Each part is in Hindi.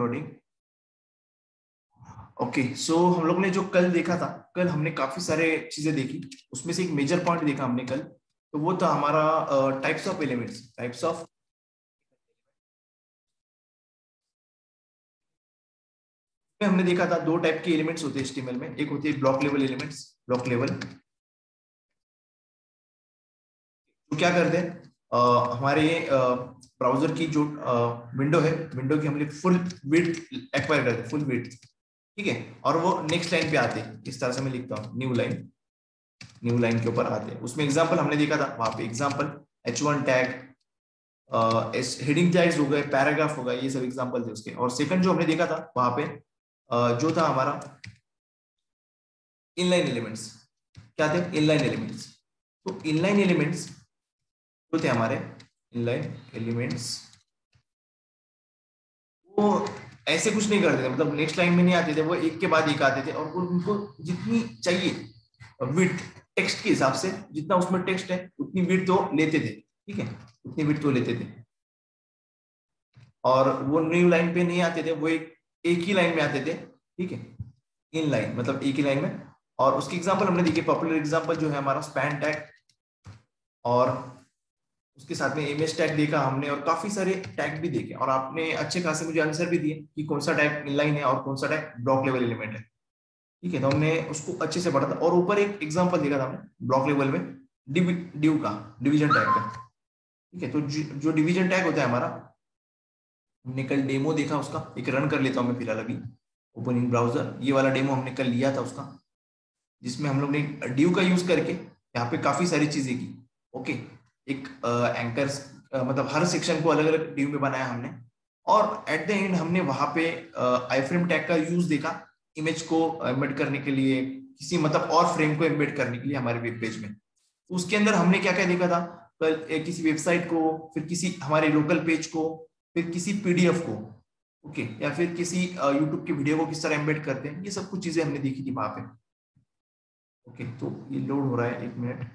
रिकॉर्डिंग। ओके, सो हम लोग ने जो कल देखा था, कल हमने काफी सारे चीजें देखी, उसमें से एक मेजर पॉइंट देखा हमने कल, तो वो था हमारा types of elements. Types of हमने देखा था दो टाइप के एलिमेंट्स होते हैं HTML में। एक होती है block level elements. Block level तो क्या करते हैं, हमारे ब्राउजर की जो विंडो है, विंडो की हमने फुल विड्थ एक्वायर करते हैं, फुल विड्थ, ठीक है। और वो नेक्स्ट लाइन पे आते हैं, इस तरह से मैं लिखता हूँ न्यू लाइन, न्यू लाइन के ऊपर आते हैं। उसमें एग्जांपल हमने देखा था, वहां पे example H1 tag, heading tags हो गए, पैराग्राफ हो गए, ये सब एग्जांपल थे उसके। और सेकंड जो हमने देखा था वहां पे जो था हमारा इनलाइन एलिमेंट्स। क्या थे इनलाइन एलिमेंट्स? तो इनलाइन एलिमेंट्स जो थे हमारे इनलाइन एलिमेंट्स, वो ऐसे कुछ नहीं करते थे, मतलब नेक्स्ट लाइन में नहीं आते थे, वो एक के बाद एक आते थे और उनको जितनी चाहिए विड्थ टेक्स्ट के हिसाब से, जितना उसमें टेक्स्ट है उतनी विड्थ तो लेते थे, ठीक है, उतनी विड्थ तो लेते थे। और वो न्यू लाइन पे नहीं आते थे, वो एक ही लाइन में आते थे, ठीक है, इन लाइन मतलब एक ही लाइन में। और उसकी एग्जांपल हमने देखी, पॉपुलर एग्जांपल जो है हमारा स्पैन टैग, और उसके साथ में इमेज टैग देखा हमने, और काफी सारे टैग भी देखे, और आपने अच्छे खासे मुझे आंसर भी दिए कि कौन सा टैग इनलाइन है और कौन सा टैग ब्लॉक लेवल एलिमेंट है, ठीक है। तो हमने उसको अच्छे से पढ़ा था। और ऊपर एक एग्जांपल देखा था हमने ब्लॉक लेवल में डिव का, डिवीजन टैग का, ठीक है। तो जो डिवीजन टैग होता है हमारा, हमने कल डेमो देखा उसका, एक रन कर लेता हूं मैं फिलहाल अभी, ओपनिंग ब्राउजर। ये वाला डेमो हमने कल लिया था उसका, जिसमें हम लोग ने डिव का यूज करके यहाँ पे काफी सारी चीजें की। ओके, एक एंकर्स मतलब हर सेक्शन को अलग अलग डिव में बनाया हमने, और एट द एंड हमने वहां पे आई फ्रेम टैग का यूज देखा इमेज को एम्बेड करने के लिए, किसी मतलब और फ्रेम को एम्बेड करने के लिए हमारे वेब पेज में। तो उसके अंदर हमने क्या क्या देखा था, किसी वेबसाइट को, फिर किसी हमारे लोकल पेज को, फिर किसी PDF को, ओके, या फिर किसी यूट्यूब की वीडियो को किस तरह एम्बेड करते हैं, ये सब कुछ चीजें हमने देखी थी वहां पे। ओके, तो ये लोड हो रहा है, एक मिनट।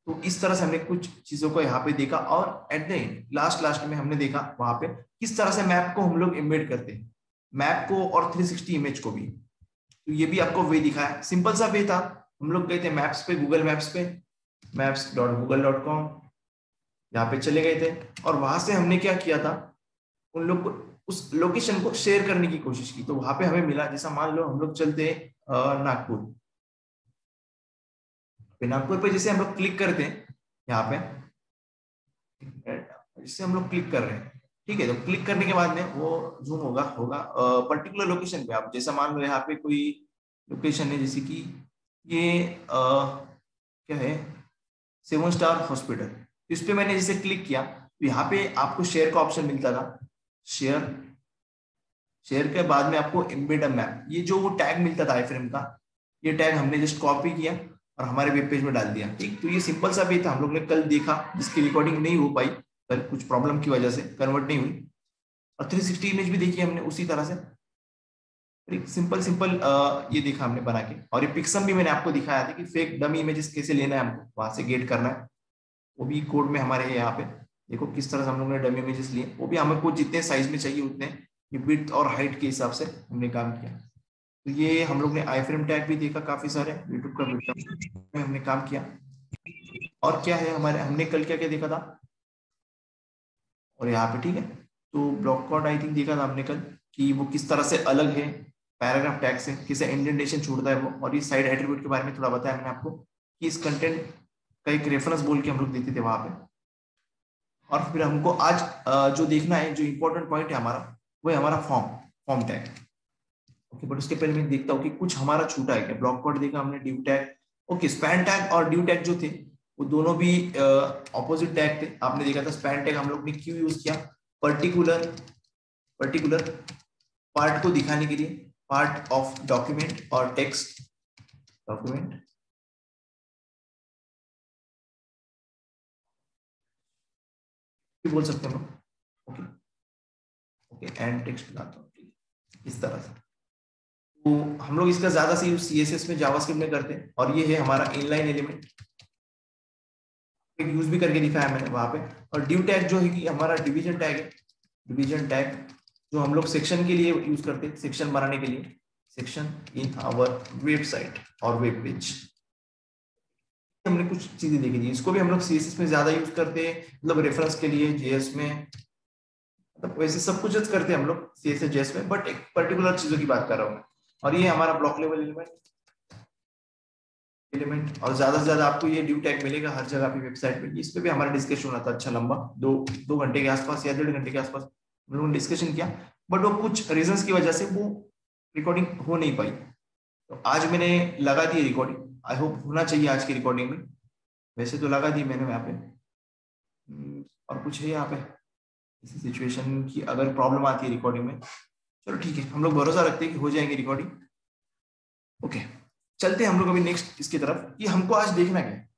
तो इस तरह से हमने कुछ चीजों को यहाँ पे देखा, और एट द एंड लास्ट में हमने देखा वहां पे किस तरह से मैप को हम लोग एम्बेड करते हैं, मैप को और 360 इमेज को भी। तो ये भी आपको वे दिखाया, सिंपल सा वे था। हम लोग गए थे मैप्स पे, गूगल मैप्स पे, maps.google.com, यहाँ पे चले गए थे, और वहां से हमने क्या किया था, उन लोग को उस लोकेशन को शेयर करने की कोशिश की। तो वहां पे हमें मिला, जैसा मान लो हम लोग चलते नागपुर, नागपुर पे जैसे हम लोग क्लिक करते हैं यहाँ पे, जिससे हम लोग क्लिक कर रहे हैं, ठीक है। तो क्लिक करने के बाद में वो जूम होगा होगा पर्टिकुलर लोकेशन पे। आप जैसा मान लो यहाँ पे कोई लोकेशन है, जैसे कि ये क्या है, 7 स्टार हॉस्पिटल। इस पे मैंने जैसे क्लिक किया, तो यहाँ पे आपको शेयर का ऑप्शन मिलता था, शेयर। शेयर के बाद में आपको एम्बेड अ मैप, ये जो वो टैग मिलता था आईफ्रेम का, ये टैग हमने जस्ट कॉपी किया और हमारे वेब पेज में डाल दिया, ठीक। तो ये सिंपल सा भी था, हम लोग ने कल देखा, जिसकी रिकॉर्डिंग नहीं हो पाई कल, कुछ प्रॉब्लम की वजह से कन्वर्ट नहीं हुई। और 360 इमेज भी देखी हमने उसी तरह से, सिंपल सिंपल ये देखा हमने बना के। और ये पिक्सम भी मैंने आपको दिखाया था कि फेक डमी इमेजेस कैसे लेना है, हमको वहां से गेट करना है, वो भी कोड में हमारे यहाँ पे देखो किस तरह से हम लोगों ने डमी इमेजेस लिए। वो भी हमको जितने साइज में चाहिए उतने, विड्थ और हाइट के हिसाब से हमने काम किया। तो ये हम लोग ने आई फ्रेम टैग भी देखा, काफी सारे यूट्यूब का वीडियो में हमने काम किया। और क्या है हमारे, हमने कल क्या क्या देखा था, और यहाँ पे ठीक है, तो ब्लॉक कोड आई थिंक देखा था हमने कल, कि वो किस तरह से अलग है पैराग्राफ टैग से, किसे इंडेंटेशन छोड़ता है वो। और ये साइड एट्रीब्यूट के बारे में थोड़ा बताया मैंने आपको, कि इस कंटेंट का एक रेफरेंस बोल के हम लोग देते थे वहां पे। और फिर हमको आज जो देखना है, जो इंपॉर्टेंट पॉइंट है हमारा, वो है हमारा form, form tag. Okay, but उसके पहले मैं देखता हूँ कि कुछ हमारा छूटा है क्या। ब्लॉक कोड देखा हमने, div tag, okay, span tag और डिव टैग जो थे वो दोनों भी ऑपोजिट टैग थे। आपने देखा था स्पैन टैग हम लोग ने क्यों यूज किया, पर्टिकुलर पर्टिकुलर पार्ट को दिखाने के लिए, पार्ट ऑफ डॉक्यूमेंट और टेक्स्ट डॉक्यूमेंट, बोल सकते हैं हम लोग। ओके ओके, एंड टेक्स्ट बनाता हूँ इस तरह से। तो हम लोग इसका ज्यादा से यूज CSS में, जावास्क्रिप्ट में करते हैं। और ये है हमारा इनलाइन एलिमेंट, यूज भी करके दिखाया मैंने वहां पे। और डिव टैग जो है कि हमारा डिवीजन टैग है, डिवीजन टैग जो हम लोग सेक्शन के लिए यूज करते हैं, सेक्शन बनाने के लिए, सेक्शन इन आवर वेबसाइट और वेब पेज। हमने कुछ चीजें देखी थी, इसको भी हम लोग सीएसएस में ज्यादा यूज करते हैं, मतलब रेफरेंस के लिए, जेएस में, मतलब वैसे सब कुछ करते हैं हम लोग सीएसएस जेएस में, बट एक पर्टिकुलर चीजों की बात कर रहा हूँ मैं। और ये हमारा ब्लॉक लेवल एलिमेंट और ज्यादा से ज्यादा आपको ये ड्यू टैग मिलेगा हर जगह पे वेबसाइट पे। इस पे भी हमारा डिस्कशन होना था अच्छा लंबा, दो घंटे के आसपास या 1.5 घंटे के आसपास हम लोगों ने डिस्कशन किया, बट वो कुछ रीजंस की वजह से वो रिकॉर्डिंग हो नहीं पाई। तो आज मैंने लगा दी रिकॉर्डिंग, आई होप होना चाहिए आज की रिकॉर्डिंग में, वैसे तो लगा दी मैंने यहाँ पे। और कुछ है यहाँ पे इसी सिचुएशन की अगर प्रॉब्लम आती है रिकॉर्डिंग में, चलो ठीक है, हम लोग भरोसा रखते हैं कि हो जाएंगे रिकॉर्डिंग। ओके, चलते हैं हम लोग अभी नेक्स्ट इसकी तरफ, कि हमको आज देखना क्या है,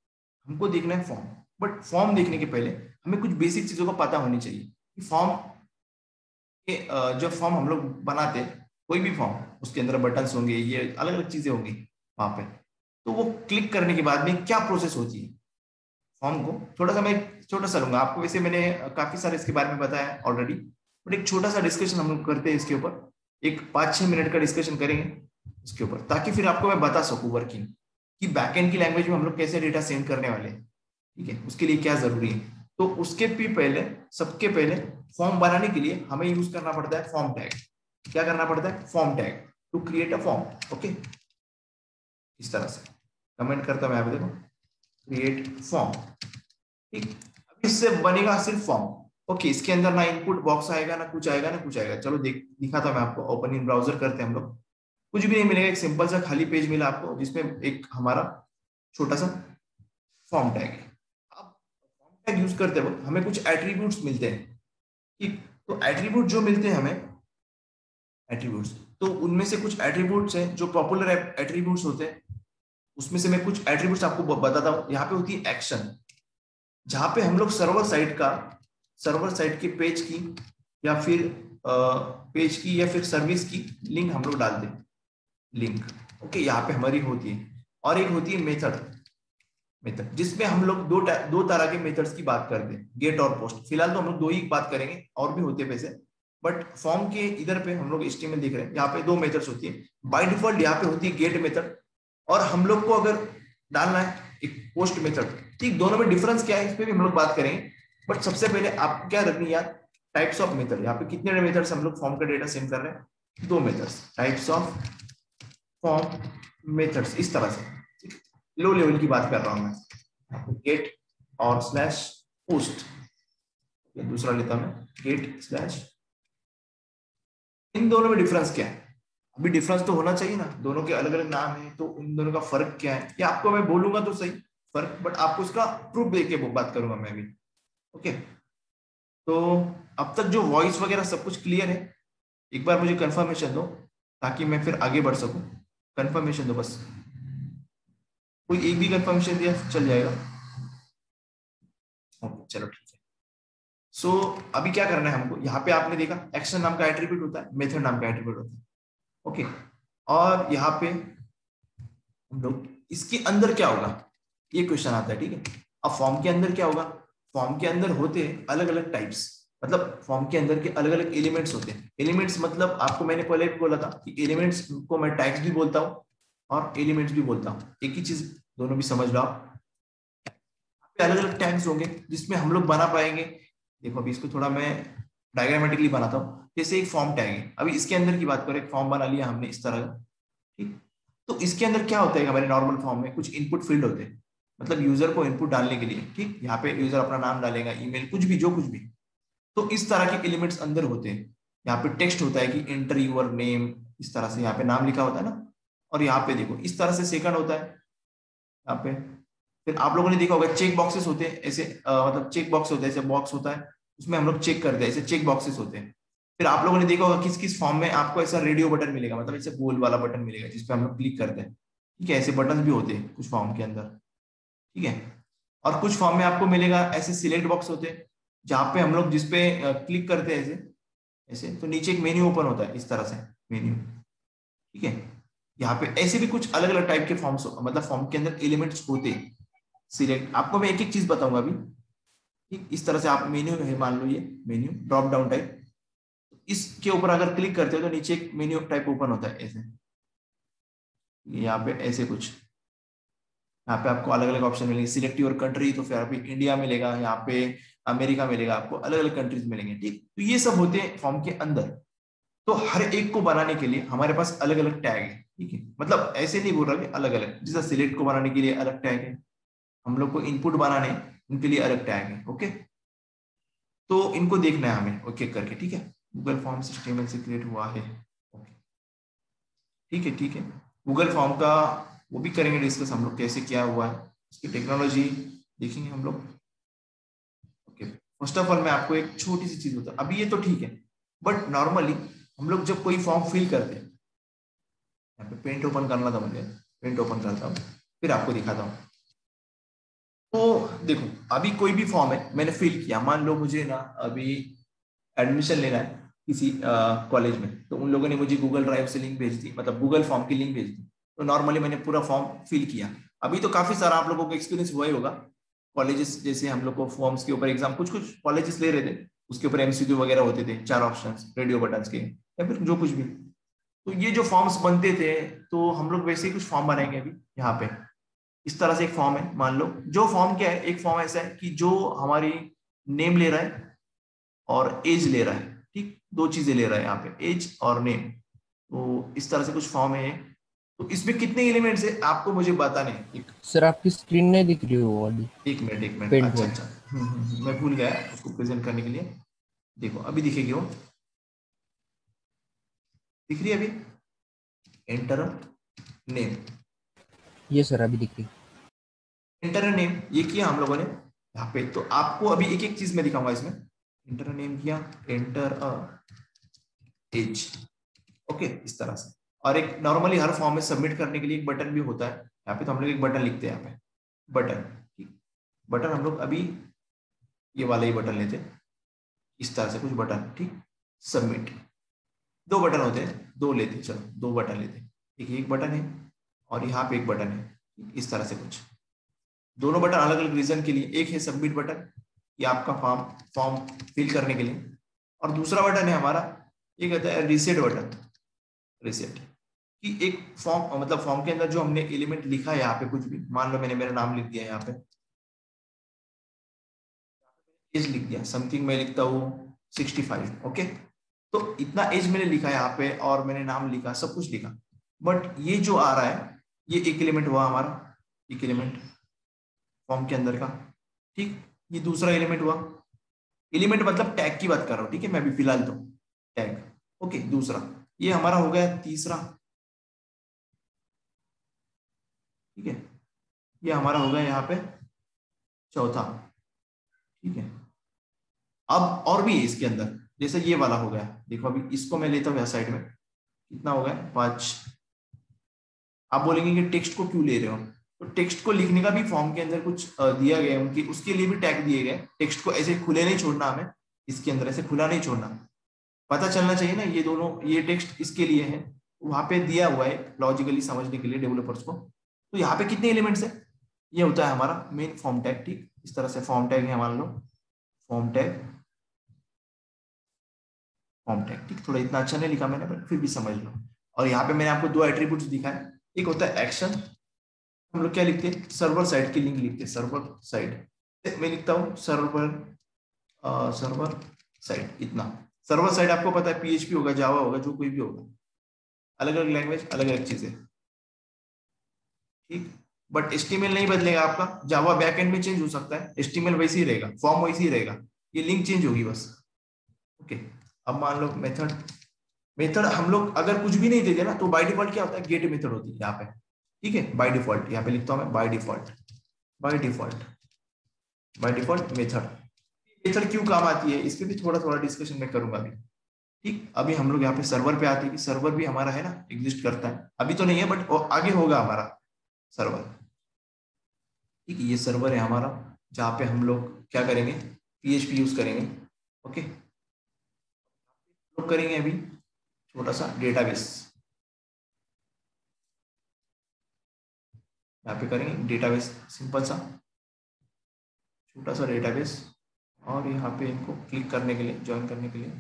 हमको देखना है फॉर्म। बट फॉर्म देखने के पहले हमें कुछ बेसिक चीजों का पता होनी चाहिए कि फॉर्म के जो फॉर्म हम लोग बनाते हैं, कोई भी फॉर्म, उसके अंदर बटन्स होंगे, ये अलग अलग चीजें होंगी वहां पे, तो वो क्लिक करने के बाद में क्या प्रोसेस होती है फॉर्म को, थोड़ा सा मैं छोटा सा लूंगा आपको। वैसे मैंने काफी सारे इसके बारे में बताया ऑलरेडी, बट एक छोटा सा डिस्कशन हम लोग करते हैं इसके ऊपर, एक 5-6 मिनट का डिस्कशन करेंगे इसके ऊपर, ताकि फिर आपको मैं बता सकूं वर्किंग कि बैकएंड की लैंग्वेज में हम लोग कैसे डेटा सेंड करने वाले हैं, ठीक है, उसके लिए क्या जरूरी है। तो उसके भी पहले, सबके पहले फॉर्म बनाने के लिए हमें यूज करना पड़ता है फॉर्म टैग। क्या करना पड़ता है? Form tag to create a form. Okay, इस तरह से कमेंट करता हूं, यहाँ पे देखो, क्रिएट फॉर्म, ठीक। अब इससे बनेगा सिर्फ फॉर्म। ओके, इसके अंदर ना इनपुट बॉक्स आएगा, ना कुछ आएगा, ना कुछ आएगा। चलो दिखाता मैं आपको, ओपन इन ब्राउजर करते हैं हम लोग, कुछ भी नहीं मिलेगा, एक सिंपल सा खाली पेज मिला आपको, जिसमें एक हमारा छोटा सा फॉर्म टैग है। अब फॉर्म टैग यूज करते वक्त हमें कुछ एट्रीब्यूट्स मिलते हैं, ठीक। तो एट्रीब्यूट जो मिलते हैं हमें, एट्रीब्यूट्स, तो उनमें से कुछ एट्रीब्यूट्स हैं जो पॉपुलर एट्रीब्यूट्स होते हैं, उसमें से मैं कुछ एट्रीब्यूट्स आपको बताता हूँ। यहाँ पे होती है एक्शन, जहां पे हम लोग सर्वर साइड के पेज की या फिर पेज की या फिर सर्विस की लिंक हम लोग डालते हैं, लिंक। ओके, यहाँ पे हमारी होती है। और एक होती है मेथड जिसमें हम लोग दो तरह के मेथड्स की बात करते हैं, गेट और पोस्ट। फिलहाल तो हम लोग दो ही बात करेंगे, और भी होते हैं वैसे, बट फॉर्म के इधर पे हम लोग HTML देख रहे हैं, यहाँ पे दो मेथड्स होती है बाय डिफॉल्ट। यहाँ पे होती है गेट मेथड, और हम लोग को अगर डालना है एक पोस्ट मेथड, ठीक। दोनों में डिफरेंस क्या है इस पे भी हम लोग बात करेंगे, बट सबसे पहले आपको क्या रखनी यार, टाइप्स ऑफ मेथड। यहाँ पे कितने मेथड्स हम लोग फॉर्म का डेटा सेंड कर रहे हैं? 2 methods, types of form methods, इस तरह से। लो लेवल की बात कर रहा हूं मैं, गेट और स्लैश पोस्ट। दूसरा लेता हूं मैं, गेट स्लैश। इन दोनों में डिफरेंस क्या है? अभी डिफरेंस तो होना चाहिए ना, दोनों के अलग अलग नाम है, तो उन दोनों का फर्क क्या है, या आपको मैं बोलूंगा तो सही फर्क, बट आपको उसका प्रूफ देके बात करूंगा मैं भी। ओके, तो अब तक जो वॉइस वगैरह सब कुछ क्लियर है? एक बार मुझे कंफर्मेशन दो, ताकि मैं फिर आगे बढ़ सकूं। कंफर्मेशन दो बस, कोई एक भी कंफर्मेशन दिया चल जाएगा। ओके, चलो ठीक है। सो अभी क्या करना है हमको, यहाँ पे आपने देखा एक्शन नाम का एट्रीब्यूट होता है, मेथड नाम का एट्रीब्यूट होता है। ओके, और यहाँ पे हम लोग इसके अंदर क्या होगा, ये क्वेश्चन आता है, ठीक है। अब फॉर्म के अंदर क्या होगा? फॉर्म के अंदर होते हैं अलग अलग टाइप्स, मतलब फॉर्म के अंदर के अलग अलग एलिमेंट्स होते हैं। एलिमेंट्स मतलब आपको मैंने पहले भी बोला था कि एलिमेंट्स को मैं टैग्स भी बोलता हूँ और एलिमेंट्स भी बोलता हूँ, एक ही चीज, दोनों भी समझ लो आप। अलग अलग टैग्स होंगे जिसमें हम लोग बना पाएंगे। देखो अभी इसको थोड़ा मैं डायग्रामेटिकली बनाता हूँ। जैसे एक फॉर्म टैग है, अभी इसके अंदर की बात करें, एक फॉर्म बना लिया हमने इस तरह का, ठीक। तो इसके अंदर क्या होता है, हमारे नॉर्मल फॉर्म में कुछ इनपुट फील्ड होते हैं, मतलब यूजर को इनपुट डालने के लिए, ठीक। यहाँ पे यूजर अपना नाम डालेगा, ईमेल, कुछ भी, जो कुछ भी। तो इस तरह के एलिमेंट्स अंदर होते हैं। यहाँ पे टेक्स्ट होता है कि एंटर यूर नेम, इस तरह से यहाँ पे नाम लिखा होता है ना। और यहाँ पे देखो इस तरह से सेकंड होता है यहाँ पे। फिर आप लोगों ने देखा होगा चेक बॉक्सेस होते हैं ऐसे, मतलब चेक बॉक्स होता है, ऐसे बॉक्स होता है, उसमें हम लोग चेक करते हैं, ऐसे चेक बॉक्सेस होते हैं। फिर आप लोगों ने देखा होगा किस किस फॉर्म में आपको ऐसा रेडियो बटन मिलेगा, मतलब ऐसे गोल वाला बटन मिलेगा जिसपे हम लोग क्लिक करते हैं, ठीक है। ऐसे बटन भी होते हैं कुछ फॉर्म के अंदर, ठीक है। और कुछ फॉर्म में आपको मिलेगा ऐसे सिलेक्ट बॉक्स होते हैं, जहाँ पे हम लोग जिसपे क्लिक करते हैं ऐसे ऐसे, तो नीचे एक मेन्यू ओपन होता है इस तरह से, मेन्यू, ठीक है। यहाँ पे ऐसे भी कुछ अलग अलग टाइप के फॉर्म्स, मतलब फॉर्म के अंदर एलिमेंट्स होते हैं। सिलेक्ट, आपको मैं एक एक चीज बताऊंगा अभी, ठीक। इस तरह से आप मेन्यू है, मान लो ये मेन्यू ड्रॉप डाउन टाइप, इसके ऊपर अगर क्लिक करते हो तो नीचे एक मेन्यू टाइप ओपन होता है ऐसे, यहाँ पे ऐसे कुछ, यहाँ पे आपको अलग अलग ऑप्शन मिलेंगे, सिलेक्ट योर कंट्री, तो फिर आपको इंडिया मिलेगा, यहाँ पे अमेरिका मिलेगा, आपको अलग अलग कंट्रीज मिलेंगे, ठीक। तो ये सब होते हैं फॉर्म के अंदर। तो हर एक को बनाने के लिए हमारे पास अलग अलग टैग है, ठीक है, मतलब ऐसे नहीं बोल रहा कि अलग अलग, जैसे सिलेक्ट को बनाने के लिए अलग टैग है, हम लोग को इनपुट बनाने उनके लिए अलग टैग है, ओके। तो इनको देखना है हमें एक एक करके, ठीक है। गूगल फॉर्म HTML से क्रिएट हुआ है, ओके, ठीक है, ठीक है। गूगल फॉर्म का वो भी करेंगे डिस्कस हम लोग, कैसे क्या हुआ है, उसकी टेक्नोलॉजी देखेंगे हम लोग, ओके। फर्स्ट ऑफ ऑल मैं आपको एक छोटी सी चीज बताऊं, अभी ये तो ठीक है, बट नॉर्मली हम लोग जब कोई फॉर्म फिल करते हैं, यहाँ पे पेंट ओपन करना था मुझे, पेंट ओपन करता हूँ, फिर आपको दिखाता हूँ। तो देखो, अभी कोई भी फॉर्म है मैंने फिल किया, मान लो मुझे ना अभी एडमिशन लेना है किसी कॉलेज में, तो उन लोगों ने मुझे गूगल ड्राइव से लिंक भेज दी, मतलब गूगल फॉर्म की लिंक भेज दी, तो नॉर्मली मैंने पूरा फॉर्म फिल किया। अभी तो काफी सारा आप लोगों को एक्सपीरियंस हुआ ही होगा, कॉलेजेस जैसे हम लोग को फॉर्म्स के ऊपर एग्जाम कुछ कुछ कॉलेजेस ले रहे थे, उसके ऊपर MCQ वगैरह होते थे, 4 ऑप्शन रेडियो बटन के या फिर जो कुछ भी। तो ये जो फॉर्म्स बनते थे, तो हम लोग वैसे ही कुछ फॉर्म बनाएंगे अभी यहाँ पे। इस तरह से एक फॉर्म है, मान लो जो फॉर्म क्या है, एक फॉर्म ऐसा है कि जो हमारी नेम ले रहा है और एज ले रहा है, ठीक, दो चीजें ले रहा है यहाँ पे, एज और नेम। तो इस तरह से कुछ फॉर्म है। तो इसमें कितने एलिमेंट्स है आपको मुझे बताने हैं। सर आपकी स्क्रीन नहीं दिख रही हो वाली, एक मिनट, एक मिनट, पेंट अच्छा वाली। अच्छा, मैं भूल गया उसको प्रेजेंट करने के लिए। देखो अभी दिखेगी वो, दिख रही है अभी, एंटर नेम, ये सर अभी दिख रही। एंटर नेम ये किया हम लोगों ने यहाँ पे। तो आपको अभी एक एक चीज मैं दिखाऊंगा इसमें। एंटर नेम किया, एंटर एज, ओके, इस तरह से। और एक नॉर्मली हर फॉर्म में सबमिट करने के लिए एक बटन भी होता है, यहाँ पे तो हम लोग एक बटन लिखते हैं यहाँ पे, बटन, ठीक। बटन हम लोग अभी ये वाला ही बटन लेते हैं, इस तरह से कुछ बटन, ठीक। सबमिट, दो बटन होते हैं, दो लेते हैं, चलो दो बटन लेते हैं, ठीक है, एक बटन है और यहाँ पे एक बटन है, इस तरह से कुछ। दोनों बटन अलग अलग रीजन के लिए, एक है सबमिट बटन, ये आपका फॉर्म फॉर्म फिल करने के लिए, और दूसरा बटन है हमारा, ये कहता है रीसेट बटन, रीसेट, कि एक फॉर्म, मतलब फॉर्म के अंदर जो हमने एलिमेंट लिखा है यहाँ पे, कुछ भी मान लो मैंने मेरा नाम लिख दिया यहाँ पे, एज लिख दिया समथिंग, मैं लिखता हूँ 65, ओके। तो इतना एज मैंने लिखा है यहाँ पे, और मैंने नाम लिखा, सब कुछ लिखा, बट ये जो आ रहा है, ये एक एलिमेंट हुआ हमारा, एक एलिमेंट फॉर्म के अंदर का, ठीक। ये दूसरा एलिमेंट हुआ, एलिमेंट मतलब टैग की बात कर रहा हूँ, ठीक है, मैं अभी फिलहाल तो टैग, ओके। दूसरा ये हमारा हो गया तीसरा, ठीक है, ये हमारा हो गया यहाँ पे चौथा, ठीक है। अब और भी है इसके अंदर, जैसे ये वाला हो गया, देखो अभी इसको मैं लेता हूँ यहाँ साइड में, कितना हो गया 5। आप बोलेंगे कि टेक्स्ट को क्यों ले रहे हो, तो टेक्स्ट को लिखने का भी फॉर्म के अंदर कुछ दिया गया है, उनकी उसके लिए भी टैग दिए गए। टेक्स्ट को ऐसे खुले नहीं छोड़ना हमें, इसके अंदर ऐसे खुला नहीं छोड़ना, पता चलना चाहिए ना ये दोनों, ये टेक्स्ट इसके लिए है, वहां पे दिया हुआ है लॉजिकली समझने के लिए डेवलपर्स को। तो यहाँ पे कितने एलिमेंट्स है, ये होता है हमारा मेन फॉर्म टैग, ठीक। इस तरह से फॉर्म टैग है मान लो, फॉर्म टैग, फॉर्म टैग, ठीक। थोड़ा इतना अच्छा नहीं लिखा मैंने, बट फिर भी समझ लो। और यहाँ पे मैंने आपको दो एट्रीब्यूट्स दिखाए, एक होता है एक्शन, हम लोग क्या लिखते हैं, सर्वर साइड की लिंक लिखते हैं, सर्वर साइड, मैं लिखता हूँ सर्वर, सर्वर साइड, इतना। सर्वर साइड आपको पता है PHP होगा, जावा होगा, जो कोई भी होगा, अलग अलग लैंग्वेज अलग अलग चीजें, ठीक। बट HTML नहीं बदलेगा आपका, जावा बैकएंड में चेंज हो सकता है, HTML वैसे ही रहेगा, फॉर्म वैसे ही रहेगा, ये लिंक चेंज होगी बस, ओके। अब मान लो मेथड, मेथड हम लोग अगर कुछ भी नहीं देते ना, तो बाय डिफॉल्ट क्या होता है, गेट मेथड होती है यहाँ पे, ठीक है। बाय डिफॉल्ट यहाँ पे लिखता हूँ मैं, by default, by default, by default method. Method क्यों काम आती है, इस पे भी थोड़ा थोड़ा डिस्कशन मैं करूंगा अभी, ठीक। अभी हम लोग यहाँ पे सर्वर पे आते हैं, कि सर्वर भी हमारा है ना, एग्जिस्ट करता है, अभी तो नहीं है बट आगे होगा हमारा सर्वर, ठीक है। ये सर्वर है हमारा, जहाँ पे हम लोग क्या करेंगे, PHP यूज करेंगे, ओके। तो करेंगे अभी छोटा सा डेटाबेस, यहाँ पे करेंगे डेटाबेस, सिंपल सा छोटा सा डेटाबेस। और यहाँ पे इनको क्लिक करने के लिए, ज्वाइन करने के लिए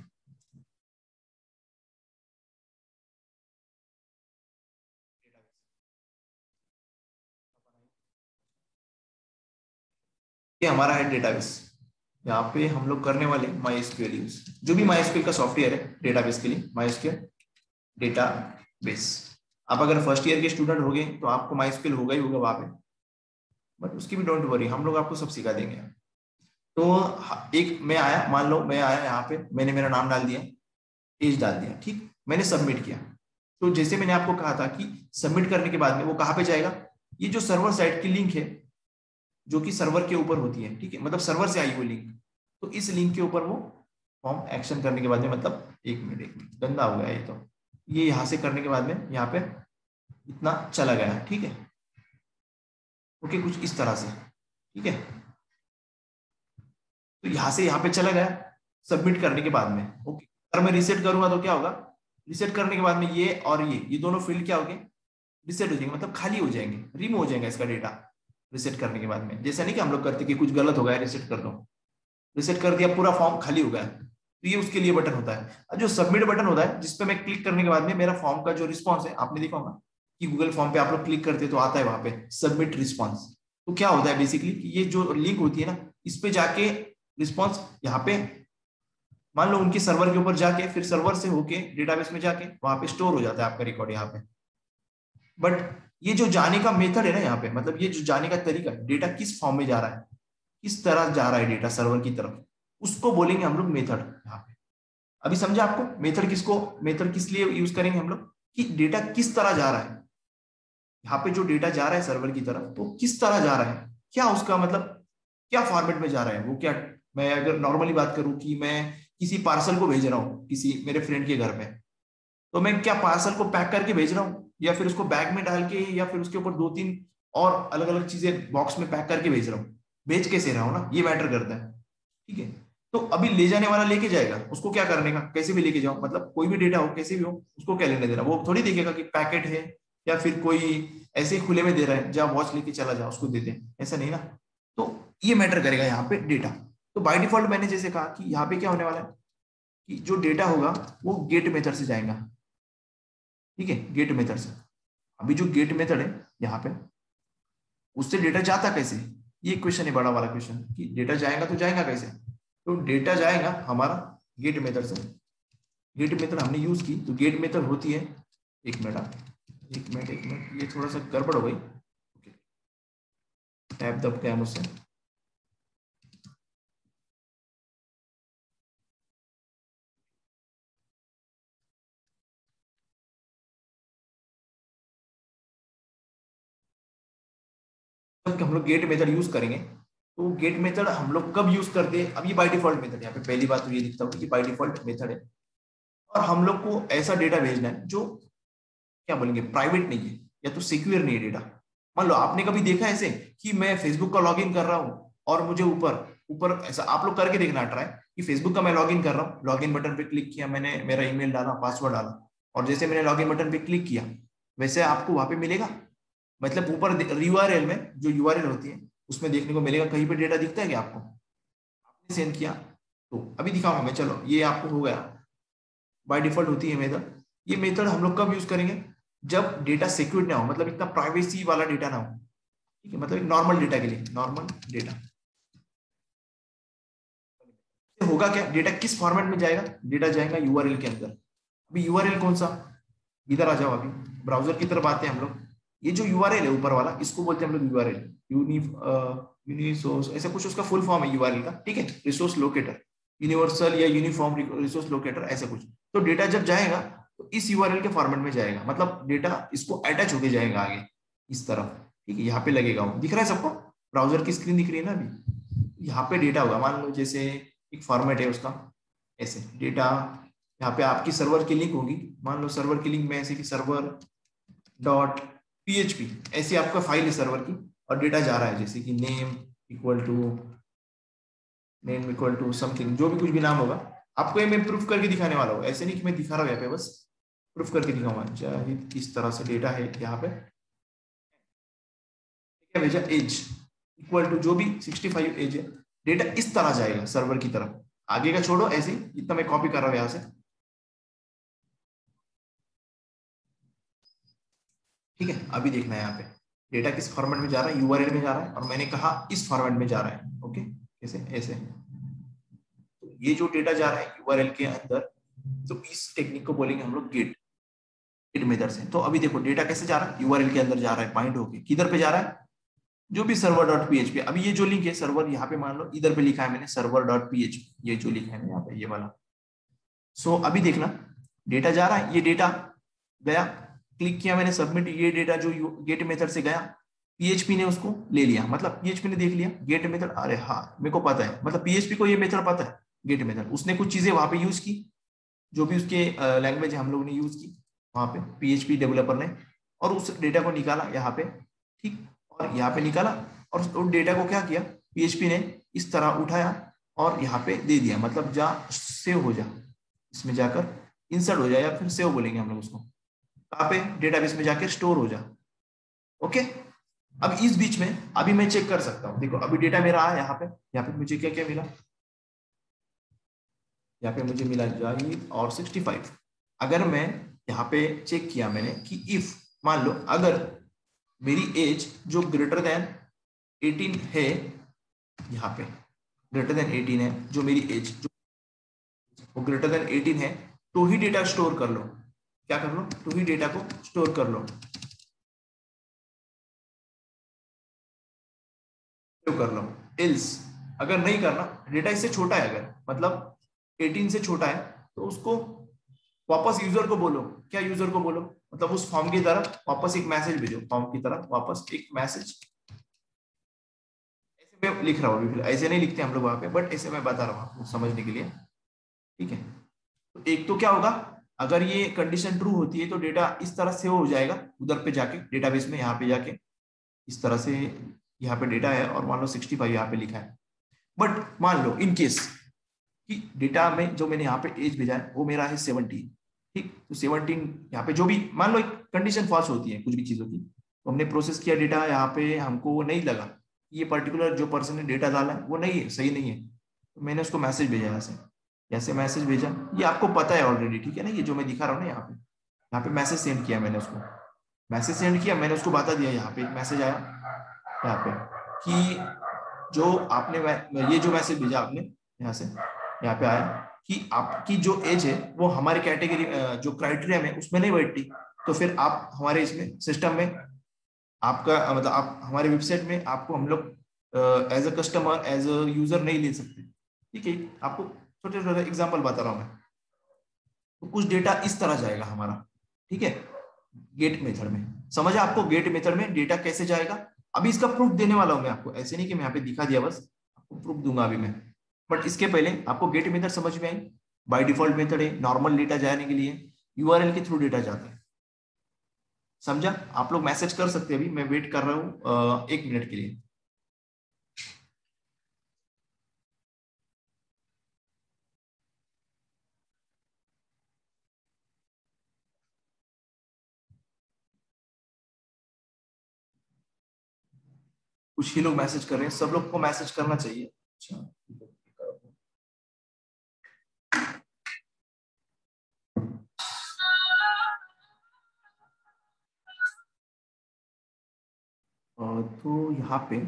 ये हमारा है डेटाबेस। यहाँ पे हम लोग करने वाले MySQL यूज, जो भी MySQL का सॉफ्टवेयर है डेटाबेस के लिए, MySQL डेटाबेस। आप अगर फर्स्ट ईयर के स्टूडेंट होंगे तो आपको MySQL होगा ही होगा वहां पे, बट उसकी भी डोंट वरी, हम लोग आपको सब सिखा देंगे। तो एक मैं आया, मान लो मैं आया यहाँ पे, मैंने मेरा नाम डाल दिया, एज डाल दिया, ठीक, मैंने सबमिट किया। तो जैसे मैंने आपको कहा था कि सबमिट करने के बाद में वो कहाँ पे जाएगा, ये जो सर्वर साइड की लिंक है जो कि सर्वर के ऊपर होती है, ठीक है, मतलब सर्वर से आई हुई लिंक, तो इस लिंक के ऊपर वो फॉर्म एक्शन करने के बाद में, मतलब एक मिनट गंदा हो गया ये, तो ये यहाँ से करने के बाद में यहाँ पे इतना चला गया, ठीक है, ओके, कुछ इस तरह से, ठीक है। तो यहाँ से यहाँ पे चला गया सबमिट करने के बाद में, ओके। अगर मैं रिसेट करूंगा तो क्या होगा, रिसेट करने के बाद में ये और ये दोनों फील्ड क्या हो गए, रिसेट हो जाएंगे, मतलब खाली हो जाएंगे, रिमूव हो जाएगा इसका डेटा रिसेट करने के बाद में। जैसा नहीं कि हम लोग करते कि कुछ गलत हो गया रिसेट कर दो, रिसेट कर दिया पूरा फॉर्म खाली हो गया, तो ये उसके लिए बटन होता है। और जो सबमिट बटन होता है जिसपे मैं क्लिक करने के बाद में मेरा फॉर्म का जो रिस्पॉन्स है, आपने देखा होगा कि गूगल फॉर्म पे आप लोग क्लिक करते तो आता है वहां पे सबमिट रिस्पॉन्स। तो क्या होता है बेसिकली कि ये जो लिंक होती है ना, इस पे जाके रिस्पॉन्स यहाँ पे मान लो उनके सर्वर के ऊपर जाके, फिर सर्वर से होके डेटाबेस में जाके वहां पे स्टोर हो जाता है आपका रिकॉर्ड यहाँ पे। बट ये जो जाने का मेथड है ना यहाँ पे, मतलब ये जो जाने का तरीका, डेटा किस फॉर्म में जा रहा है, किस तरह जा रहा है डेटा सर्वर की तरफ, उसको बोलेंगे हम लोग मेथड यहाँ पे। अभी समझा आपको मेथड किसको, मेथड किस लिए यूज करेंगे हम लोग, कि डेटा किस तरह जा रहा है, यहाँ पे जो डेटा जा रहा है सर्वर की तरफ तो किस तरह जा रहा है, क्या उसका मतलब क्या फॉर्मेट में जा रहा है वो, क्या, मैं अगर नॉर्मली बात करूं कि मैं किसी पार्सल को भेज रहा हूँ किसी मेरे फ्रेंड के घर पे, तो मैं क्या पार्सल को पैक करके भेज रहा हूँ या फिर उसको बैग में डाल के या फिर उसके ऊपर 2-3 और अलग अलग चीजें बॉक्स में पैक करके भेज रहा हूँ, भेज कैसे रहा हूँ ना, ये मैटर करता है, ठीक है। तो अभी ले जाने वाला लेके जाएगा, उसको क्या करने का, कैसे भी लेके जाओ, मतलब कोई भी डेटा हो कैसे भी हो उसको क्या लेने देना, वो थोड़ी देखेगा कि पैकेट है या फिर कोई ऐसे ही खुले में दे रहा है, जा वॉच लेके चला जा उसको दे दे, ऐसा नहीं ना। तो ये मैटर करेगा यहाँ पे डेटा। तो बाय डिफॉल्ट मैंने जैसे कहा कि यहाँ पे क्या होने वाला है कि जो डेटा होगा वो गेट मेथड से जाएगा, ठीक है, गेट मेथड से। अभी जो गेट मेथड है यहाँ पे, उससे डेटा जाता कैसे, ये क्वेश्चन है बड़ा वाला क्वेश्चन, कि डेटा जाएगा तो जाएगा कैसे। तो डेटा जाएगा हमारा गेट मेथड से, गेट मेथड हमने यूज की, तो गेट मेथड होती है, एक मिनट ये थोड़ा सा गड़बड़ हो गई, टैब दब गया मुझसे। हम लोग गेट मेथड यूज करेंगे, तो गेट मेथड हम लोग कब यूज करते हैं, अब ये बाय डिफॉल्ट मेथड, यहाँ पे पहली बात तो ये दिखता होगा कि बाय डिफॉल्ट मेथड है, और हम लोग को ऐसा डेटा भेजना है जो क्या बोलेंगे प्राइवेट नहीं है या तो सिक्योर नहीं है डेटा। मान लो आपने कभी देखा ऐसे कि मैं फेसबुक का लॉगिन कर रहा हूँ और मुझे ऊपर ऊपर ऐसा, आप लोग करके देखना ट्राई, कि फेसबुक का मैं लॉगिन कर रहा हूँ, लॉगिन बटन पे क्लिक किया मैंने, मेरा ईमेल डाला, पासवर्ड डाला, और जैसे मैंने लॉगिन बटन पे क्लिक किया वैसे आपको वहां पे मिलेगा, मतलब ऊपर यूआरएल में जो यूआरएल होती है उसमें देखने को मिलेगा, कहीं पे डेटा दिखता है क्या आपको, आपने सेंड किया तो अभी दिखाऊंगा मैं, चलो ये आपको हो गया, बाय डिफॉल्ट होती है मेथड। ये मेथड हम लोग कब यूज करेंगे, जब डेटा सिक्योर ना हो, मतलब इतना प्राइवेसी वाला डेटा ना हो, ठीक है, मतलब नॉर्मल डेटा के लिए, नॉर्मल डेटा होगा क्या, डेटा किस फॉर्मेट में जाएगा, डेटा जाएगा यूआरएल के अंदर। अभी यूआरएल कौन सा, इधर आ जाओ, अभी ब्राउजर की तरफ आते हैं हम लोग, ये जो यूआरएल है ऊपर वाला इसको बोलते हैं हम लोग यूआरएल, यूनिसोर्स ऐसा कुछ उसका फुल फॉर्म है यूआरएल का, ठीक है, रिसोर्स लोकेटर, यूनिवर्सल या यूनिफॉर्म रिसोर्स लोकेटर ऐसा कुछ। तो डेटा जब जाएगा तो इस यूआरएल के फॉर्मेट में जाएगा, मतलब डेटा इसको अटैच होके जाएगा आगे इस तरफ, ठीक है, यहाँ पे लगेगा, वो दिख रहा है सबको, ब्राउजर की स्क्रीन दिख रही है ना अभी, यहाँ पे डेटा होगा, मान लो जैसे एक फॉर्मेट है उसका ऐसे डेटा, यहाँ पे आपकी सर्वर की लिंक होगी, मान लो सर्वर की लिंक में ऐसे कि सर्वर डॉट PHP ऐसी आपका फाइल है सर्वर की, और डेटा जा रहा है जैसे कि नेम इक्वल टू समथिंग, जो भी कुछ भी नाम होगा आपको ये मैं प्रूफ करके दिखाने वाला हूँ, ऐसे नहीं कि मैं दिखा रहा हूँ यहाँ पे, बस प्रूफ करके दिखाऊंगा। जाहिद इस तरह से डेटा है यहाँ पे, क्या भेजा, एज इक्वल टू जो भी 65 एज है, डेटा इस तरह जाएगा सर्वर की तरफ, आगे का छोड़ो, ऐसे इतना मैं कॉपी कर रहा हूँ यहाँ से, ठीक है। अभी देखना है यहाँ पे डेटा किस फॉर्मेट में जा रहा है, यूआरएल में जा रहा है, और मैंने कहा इस फॉर्मेट में जा रहा है, ओके। ऐसे ऐसे। तो ये जो डेटा जा रहा है यूआरएल के अंदर, तो इस टेक्निक को बोलेंगे हम लोग गेट मेथड से। तो अभी देखो डेटा कैसे जा रहा है, यूआरएल के अंदर जा रहा है, बाइंड होके किधर पे जा रहा है, जो भी सर्वर डॉट पीएचपी। अभी ये जो लिंक है सर्वर, यहाँ पे मान लो इधर पे लिखा है मैंने सर्वर डॉट पीएचपी, ये जो लिखा है यहाँ पे ये वाला। सो अभी देखना डेटा जा रहा है, ये डेटा गया, क्लिक किया मैंने सबमिट, ये डेटा जो गेट मेथड से गया, पीएचपी ने उसको ले लिया, मतलब पीएचपी ने देख लिया गेट मेथड, अरे हाँ मेरे को पता है, मतलब पीएचपी को ये मेथड पता है गेट मेथड, उसने कुछ चीजें वहां पे यूज की, जो भी उसके लैंग्वेज हम लोग ने यूज की वहां पे पीएचपी डेवलपर ने, और उस डेटा को निकाला यहाँ पे, ठीक, और यहाँ पे निकाला, और उस डेटा को क्या किया पीएचपी ने इस तरह उठाया और यहाँ पे दे दिया, मतलब जा सेव हो जा, इसमें जाकर इंसर्ट हो जाए, या फिर सेव बोलेंगे हम लोग उसको, कहाँ पे डेटाबेस में जाके स्टोर हो जा। ओके, अब इस बीच में अभी मैं चेक कर सकता हूँ, देखो अभी डेटा मेरा आया यहाँ पे मुझे क्या क्या मिला, यहाँ पे मुझे मिला जाहिद और 65। अगर मैं यहाँ पे चेक किया मैंने कि इफ मान लो अगर मेरी एज जो ग्रेटर देन 18 है, यहाँ पे ग्रेटर देन 18 है, जो मेरी एज जो वो ग्रेटर देन 18 है, तो ही डेटा स्टोर कर लो, क्या कर लो, तो ही डेटा को स्टोर कर लो, कर लो। एल्स अगर नहीं करना, डेटा इससे छोटा है, अगर मतलब 18 से छोटा है, तो उसको वापस यूजर को बोलो, क्या यूजर को बोलो, मतलब उस फॉर्म की तरफ वापस एक मैसेज भेजो, फॉर्म की तरफ वापस एक मैसेज, ऐसे मैं लिख रहा हूँ, ऐसे नहीं लिखते हम लोग वहां पे, बट ऐसे मैं बता रहा हूँ समझने के लिए, ठीक है। तो एक तो क्या होगा, अगर ये कंडीशन ट्रू होती है तो डेटा इस तरह से हो जाएगा उधर पे जाके डेटाबेस में, यहाँ पे जाके इस तरह से, यहाँ पे डेटा है और मान लो 65 यहाँ पे लिखा है, बट मान लो इन केस कि डेटा में जो मैंने यहाँ पे एज भेजा है वो मेरा है 17, ठीक, तो 17 यहाँ पे जो भी मान लो एक कंडीशन फॉल्स होती है कुछ भी चीजों की, तो हमने प्रोसेस किया डेटा, यहाँ पे हमको वो नहीं लगा, ये पर्टिकुलर जो पर्सन ने डेटा डाला है वो नहीं है, सही नहीं है, तो मैंने उसको मैसेज भेजा यहाँ से, जैसे मैसेज भेजा, ये आपको पता है ऑलरेडी, ठीक है ना, ये जो मैं दिखा रहा हूँ ना यहाँ पे मैसेज सेंड किया मैंने उसको, मैसेज सेंड किया मैंने उसको बता दिया, यहाँ पे एक मैसेज आया यहाँ पे कि जो आपने ये जो मैसेज भेजा आपने यहाँ से, यहाँ पे आया कि आपकी जो एज है वो हमारे कैटेगरी जो क्राइटेरिया में उसमें नहीं बैठती, तो फिर आप हमारे इसमें सिस्टम में आपका मतलब आप हमारे वेबसाइट में आपको हम लोग as a customer as a user नहीं ले सकते, ठीक है। आपको छोटे छोटे एग्जाम्पल बता रहा हूँ मैं, तो कुछ डेटा इस तरह जाएगा हमारा, ठीक है, गेट मेथड में, समझ आपको गेट मेथड में डेटा कैसे जाएगा। अभी इसका प्रूफ देने वाला हूं मैं आपको, ऐसे नहीं कि मैं यहाँ पे दिखा दिया बस, आपको प्रूफ दूंगा अभी मैं, बट इसके पहले आपको गेट मेथड समझ में आई, बाय डिफॉल्ट मेथड है, नॉर्मल डेटा जाने के लिए यूआरएल के थ्रू डेटा जाता है, समझा। आप लोग मैसेज कर सकते हैं, अभी मैं वेट कर रहा हूँ 1 मिनट के लिए। कुछ ही लोग मैसेज कर रहे हैं, सब लोग को मैसेज करना चाहिए। अच्छा, तो यहाँ पे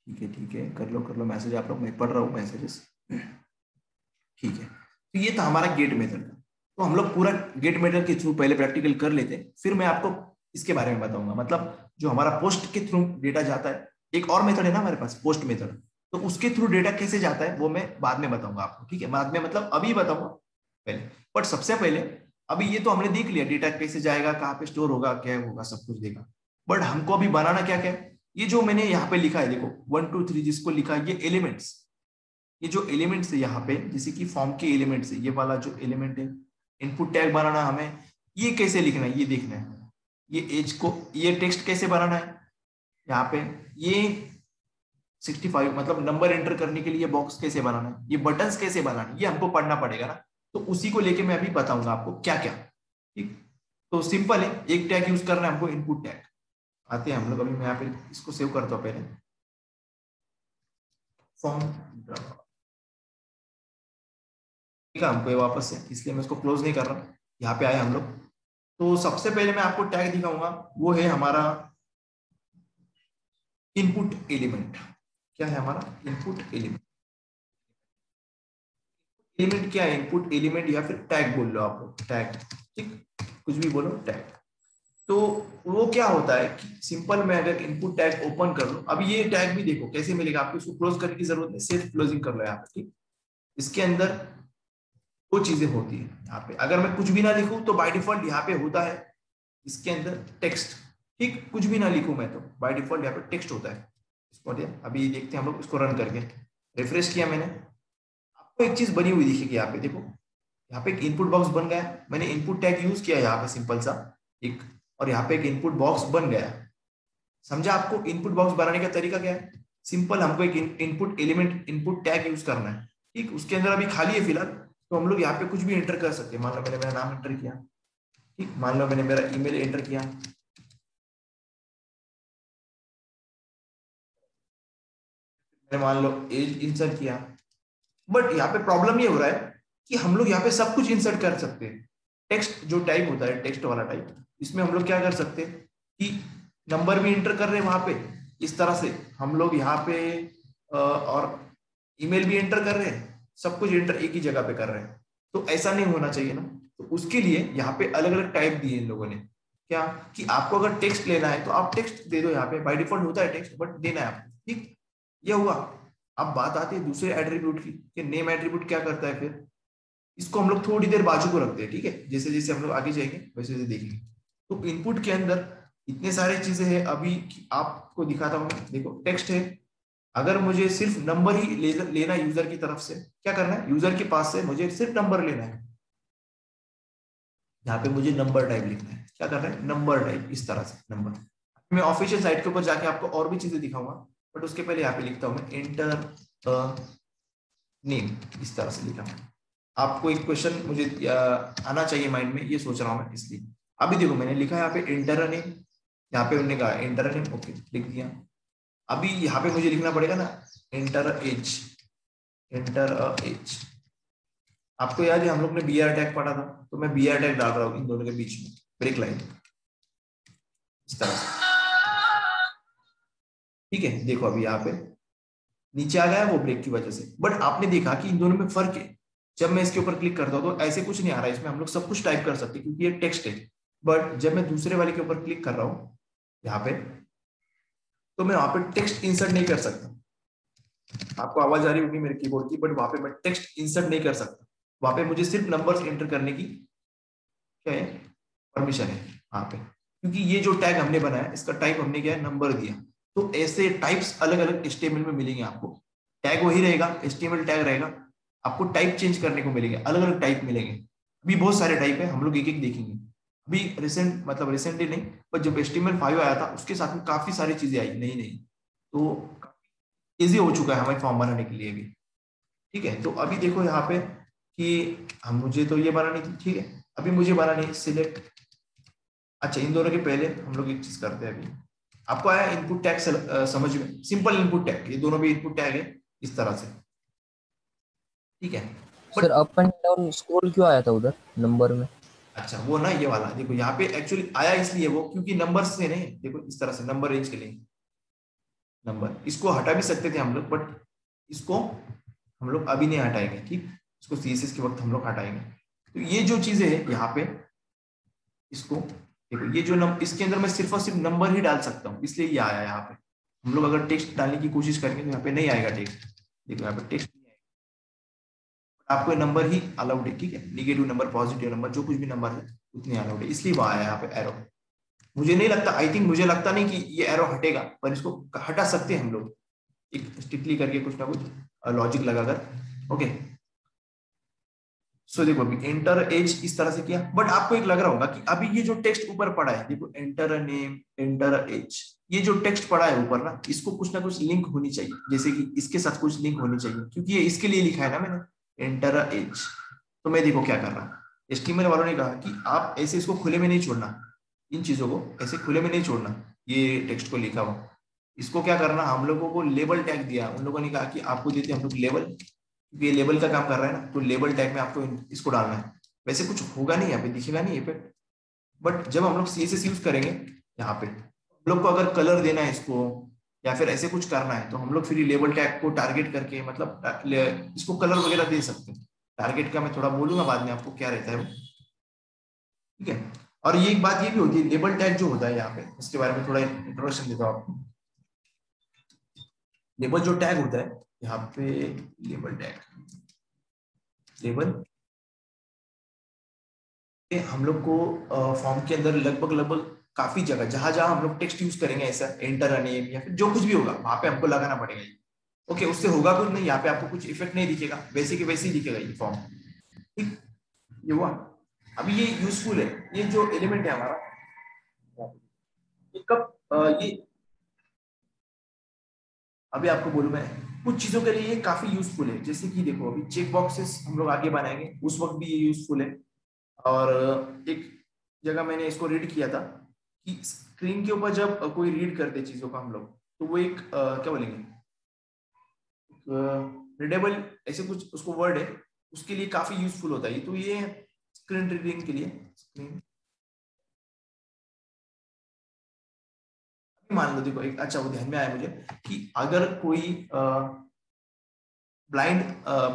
ठीक है, कर लो मैसेज आप लोग, मैं पढ़ रहा हूँ मैसेजेस, ठीक है। तो ये था हमारा गेट मेथड का, तो हम लोग पूरा गेट मेथड के थ्रू पहले प्रैक्टिकल कर लेते हैं, फिर मैं आपको इसके बारे में बताऊंगा, मतलब जो हमारा पोस्ट के थ्रू डेटा जाता है, एक और मेथड है ना हमारे पास पोस्ट मेथड, तो उसके थ्रू डेटा कैसे जाता है वो मैं बाद में बताऊंगा आपको, ठीक है, बाद में मतलब अभी बताऊंगा पहले, बट सबसे पहले अभी ये तो हमने देख लिया डेटा कैसे जाएगा, कहाँ पे स्टोर होगा, क्या होगा, सब कुछ देखा, बट हमको अभी बनाना क्या क्या है, ये जो मैंने यहाँ पे लिखा है देखो 1 2 3 जिसको लिखा है, ये एलिमेंट्स, ये जो एलिमेंट्स है यहाँ पे, जैसे कि फॉर्म के एलिमेंट्स है, ये वाला जो एलिमेंट है, इनपुट टैग बनाना हमें, ये कैसे लिखना है ये देखना है, ये एज को, ये टेक्स्ट कैसे बनाना है यहाँ पे, ये 65 मतलब नंबर एंटर करने के लिए बॉक्स कैसे बनाना है, ये बटन्स कैसे बनाना है, ये हमको पढ़ना पड़ेगा ना, तो उसी को लेके मैं अभी बताऊंगा आपको क्या क्या, ठीक। तो सिंपल है, एक टैग यूज करना है हमको, इनपुट टैग, आते हैं हम लोग, अभी मैं यहाँ पे इसको सेव करता हूँ पहले, फॉर्म हमको वापस से, इसलिए मैं इसको क्लोज नहीं कर रहा, यहाँ पे आए हम लोग। तो सबसे पहले मैं आपको टैग दिखाऊंगा, वो है हमारा इनपुट एलिमेंट, क्या है हमारा इनपुट एलिमेंट, एलिमेंट क्या है, इनपुट एलिमेंट या फिर टैग बोल लो आप लोग, टैग, ठीक, कुछ भी बोलो टैग। तो वो क्या होता है कि सिंपल मैं अगर इनपुट टैग ओपन कर लूं, अब ये टैग भी देखो कैसे मिलेगा आपको, इसको क्लोज करने की जरूरत नहीं, सिर्फ क्लोजिंग कर लो यहाँ पे, ठीक। इसके अंदर दो चीजें होती है यहाँ पे, अगर मैं कुछ भी ना लिखूं तो बाय डिफॉल्ट यहाँ पे होता है इसके अंदर टेक्स्ट, ठीक, कुछ भी ना लिखूं मैं तो बाय डिफॉल्ट यहाँ पे टेक्स्ट होता है। इसको अभी देखते हैं हम लोग, इसको रन करके रिफ्रेश किया मैंने, आपको एक चीज बनी हुई दिखेगी यहाँ पे, देखो यहाँ पे एक इनपुट बॉक्स बन गया, मैंने इनपुट टैग यूज किया यहाँ पे सिंपल सा एक, और यहाँ पे एक इनपुट बॉक्स बन गया। समझा आपको इनपुट बॉक्स बनाने का तरीका क्या है, सिंपल हमको एक input element input tag use करना है, ठीक, उसके अंदर अभी खाली है फिलहाल, तो हम लोग यहाँ पे कुछ भी एंटर कर सकते हैं। मान लो मैंने मेरा नाम एंटर किया, ठीक, मान लो मैंने मेरा ईमेल एंटर किया, मैंने मान लो एज इंसर्ट किया, बट यहाँ पे प्रॉब्लम ये हो रहा है कि हम लोग यहाँ पे सब कुछ इंसर्ट कर सकते हैं। टेक्स्ट जो टाइप होता है, टेक्स्ट वाला टाइप, इसमें हम लोग क्या कर सकते हैं कि नंबर भी इंटर कर रहे हैं वहां पे, इस तरह से हम लोग यहाँ पे और ईमेल भी एंटर कर रहे हैं, सब कुछ एंटर एक ही जगह पे कर रहे हैं, तो ऐसा नहीं होना चाहिए ना। तो उसके लिए यहाँ पे अलग अलग टाइप दिए इन लोगों ने, क्या कि आपको अगर टेक्स्ट लेना है तो आप टेक्स्ट दे दो, यहाँ पे बाय डिफॉल्ट होता है टेक्स्ट, बट देना है आपको, ठीक, ये हुआ। अब बात आती है दूसरे एट्रीब्यूट की, कि नेम एट्रीब्यूट क्या करता है फिर, इसको हम लोग थोड़ी देर बाजू को रखते हैं, ठीक है, जैसे जैसे हम लोग आगे जाएंगे वैसे वैसे देखेंगे। तो इनपुट के अंदर इतने सारे चीजें हैं, अभी आपको दिखाता हूँ मैं, देखो टेक्स्ट है, अगर मुझे सिर्फ नंबर ही लेना यूजर की तरफ से, क्या करना है, यूजर के पास से मुझे सिर्फ नंबर लेना है, यहाँ पे मुझे नंबर टाइप लिखना है, क्या करना है, नंबर टाइप, इस तरह से नंबर। मैं ऑफिशियल साइट के ऊपर जाके आपको और भी चीजें दिखाऊंगा, बट उसके पहले यहाँ पे लिखता हूँ मैं एंटर नेम, इस तरह से लिखा। आपको एक क्वेश्चन मुझे आना चाहिए माइंड में, ये सोच रहा हूँ मैं, इसलिए अभी देखो मैंने लिखा है यहाँ पे एंटर नेम, यहाँ पे उन्होंने कहा एंटर नेम, ओके लिख दिया। अभी यहाँ पे मुझे लिखना पड़ेगा ना एंटर एज, एंटर एज। आपको याद है हम लोग ने बी आर टैग पढ़ा था, तो मैं बी आर टैग डाल रहा हूँ इन दोनों के बीच में, ब्रेक लाइन, इस तरह से, ठीक है। देखो अभी यहाँ पे नीचे आ गया है वो ब्रेक की वजह से, बट आपने देखा कि इन दोनों में फर्क है। जब मैं इसके ऊपर क्लिक करता हूँ तो ऐसे कुछ नहीं आ रहा है, इसमें हम लोग सब कुछ टाइप कर सकते हैं क्योंकि ये टेक्स्ट है, बट जब मैं दूसरे वाले के ऊपर क्लिक कर रहा हूँ यहाँ पे, तो मैं वहां पे टेक्स्ट इंसर्ट नहीं कर सकता। आपको आवाज आ रही होगी मेरे कीबोर्ड की, बट वहां पे मैं टेक्स्ट इंसर्ट नहीं कर सकता, वहां पे मुझे सिर्फ नंबर्स एंटर करने की क्या है, परमिशन है वहां पे, क्योंकि ये जो टैग हमने बनाया इसका टाइप हमने क्या है, नंबर दिया। तो ऐसे टाइप्स अलग अलग HTML में मिलेंगे आपको, टैग वही रहेगा, HTML टैग रहेगा, आपको टाइप चेंज करने को मिलेंगे, अलग अलग टाइप मिलेंगे। अभी बहुत सारे टाइप है, हम लोग एक एक देखेंगे। अभी रिसेंट मतलब रिसेंटली नहीं, पर जब HTML5 आया था उसके साथ में काफी सारी चीजें आई नई नई, तो इजी हो चुका है हमें फॉर्म बनाने के लिए भी, ठीक है। तो अभी देखो यहाँ पे कि हम मुझे तो ये बनानी थी, ठीक है, अभी मुझे बनानी है सिलेक्ट। अच्छा इन दोनों के पहले हम लोग एक चीज करते हैं, अभी आपको आया इनपुट टैग समझ में, सिंपल इनपुट टैग, ये दोनों भी इनपुट टैग है इस तरह से, ठीक है। Sir but up and down scroll क्यों आया था उधर नंबर में? अच्छा वो ना ये वाला देखो यहाँ पे एक्चुअली आया इसलिए वो, क्योंकि नंबर से नहीं, देखो इस तरह से नंबर रेंज के लिए नंबर, इसको हटा भी सकते थे हम लोग, बट इसको हम लोग अभी नहीं हटाएंगे, ठीक, इसको CSS के वक्त हम लोग हटाएंगे। तो ये जो चीजें है यहाँ पे, इसको देखो, ये जो इसके अंदर मैं सिर्फ और सिर्फ नंबर ही डाल सकता हूँ, इसलिए ये आया यहाँ पे। हम लोग अगर टेक्स्ट डालने की कोशिश करेंगे तो यहाँ पे नहीं आएगा टेक्स्ट, देखो यहाँ पे टेक्स्ट नहीं आएगा, आपको नंबर ही अलाउड है, ठीक है, निगेटिव नंबर पॉजिटिव नंबर जो कुछ भी नंबर है उतने अलाउड है, इसलिए वो आया यहाँ पे एरो। मुझे नहीं लगता, आई थिंक मुझे लगता नहीं कि ये एरो हटेगा, पर इसको हटा सकते हैं हम लोग एक स्ट्रिक्टली करके, कुछ ना कुछ लॉजिक लगाकर, ओके। सो देखो अभी एंटर एज इस तरह से किया, बट आपको एक लग रहा होगा कि अभी ये जो टेक्स्ट ऊपर पड़ा है, देखो एंटर नेम एंटर एज, ये जो टेक्स्ट पड़ा है ऊपर ना, इसको कुछ ना कुछ लिंक होनी चाहिए, जैसे कि इसके साथ कुछ लिंक होनी चाहिए, क्योंकि ये इसके लिए लिखा है ना मैंने एंटर एज। तो मैं देखो क्या कर रहा हूँ, HTML वालों ने कहा कि आप ऐसे इसको खुले में नहीं छोड़ना, इन चीजों को ऐसे खुले में नहीं छोड़ना, ये टेक्स्ट को लिखा हुआ, इसको क्या करना, हम लोगों को लेबल टैग दिया, उन लोगों ने कहा कि आपको देते हम लोग लेबल, ये लेबल का काम कर रहा है ना, तो लेबल टैग में आपको इसको डालना है। वैसे कुछ होगा नहीं यहाँ पे, दिखेगा नहीं ये, बट जब हम लोग CSS यूज करेंगे यहाँ पे, हम लोग को अगर कलर देना है इसको या फिर ऐसे कुछ करना है, तो हम लोग फिर लेबल टैग को टारगेट करके मतलब इसको कलर वगैरह दे सकते हैं, टारगेट का मैं थोड़ा बोलूंगा बाद में आपको क्या रहता है वो, ठीक है। और ये एक बात ये भी होती है, लेबल टैग जो होता है यहाँ पे, इसके बारे में थोड़ा इंट्रोडक्शन देता हूँ आपको। लेबल जो टैग होता है यहाँ पे, लेबल टैग, लेबल हम लोग को फॉर्म के अंदर लगभग लगभग काफी जगह, जहां जहां हम लोग टेक्स्ट यूज करेंगे, ऐसा एंटर नेम या फिर जो कुछ भी होगा वहां पे हमको लगाना पड़ेगा। ओके, उससे होगा कुछ नहीं, यहाँ पे आपको कुछ इफेक्ट नहीं दिखेगा, वैसे के वैसे ही दिखेगा ये फॉर्म, ठीक। ये हुआ। अभी ये यूजफुल है, ये जो एलिमेंट है हमारा, ये कब ये अभी आपको बोलूं मैं, कुछ चीजों के लिए ये काफी यूजफुल है। जैसे कि देखो, अभी चेक बॉक्सेस हम लोग आगे बनाएंगे, उस वक्त भी ये यूजफुल है। और एक जगह मैंने इसको रीड किया था कि स्क्रीन के ऊपर जब कोई रीड करते चीजों का हम लोग, तो वो एक क्या बोलेंगे, रीडेबल ऐसे कुछ उसको वर्ड है, उसके लिए काफी यूजफुल होता है। तो ये स्क्रीन रीडिंग के लिए, स्क्रीन, मान लो देखो एक अच्छा वो ध्यान में आया मुझे कि अगर कोई ब्लाइंड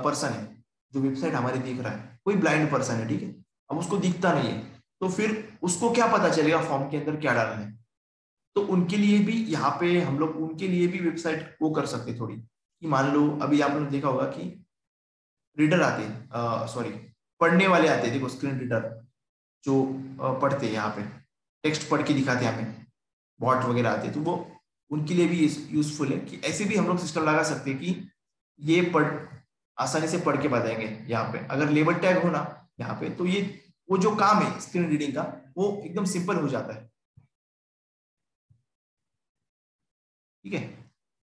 पर्सन है जो वेबसाइट हमारी देख रहा है, कोई ब्लाइंड पर्सन है, ठीक है, अब उसको दिखता नहीं है, तो फिर उसको क्या पता चलेगा फॉर्म के अंदर क्या डालना है। तो उनके लिए भी यहाँ पे हम लोग उनके लिए भी वेबसाइट वो कर सकते थोड़ी, कि मान लो अभी आपने देखा होगा कि रीडर आते हैं, सॉरी, पढ़ने वाले आते हैं, देखो स्क्रीन रीडर जो पढ़ते हैं यहाँ पे, टेक्स्ट पढ़ के दिखाते हैं हमें, बॉट वगैरह आते हैं, तो वो उनके लिए भी यूजफुल है कि ऐसे भी हम लोग सिस्टम लगा सकते हैं कि ये पढ़ आसानी से पढ़ के बताएंगे। यहाँ पे अगर लेबल टैग हो ना यहाँ पे, तो ये वो जो काम है स्क्रीन रीडिंग का, वो एकदम सिंपल हो जाता है, ठीक है।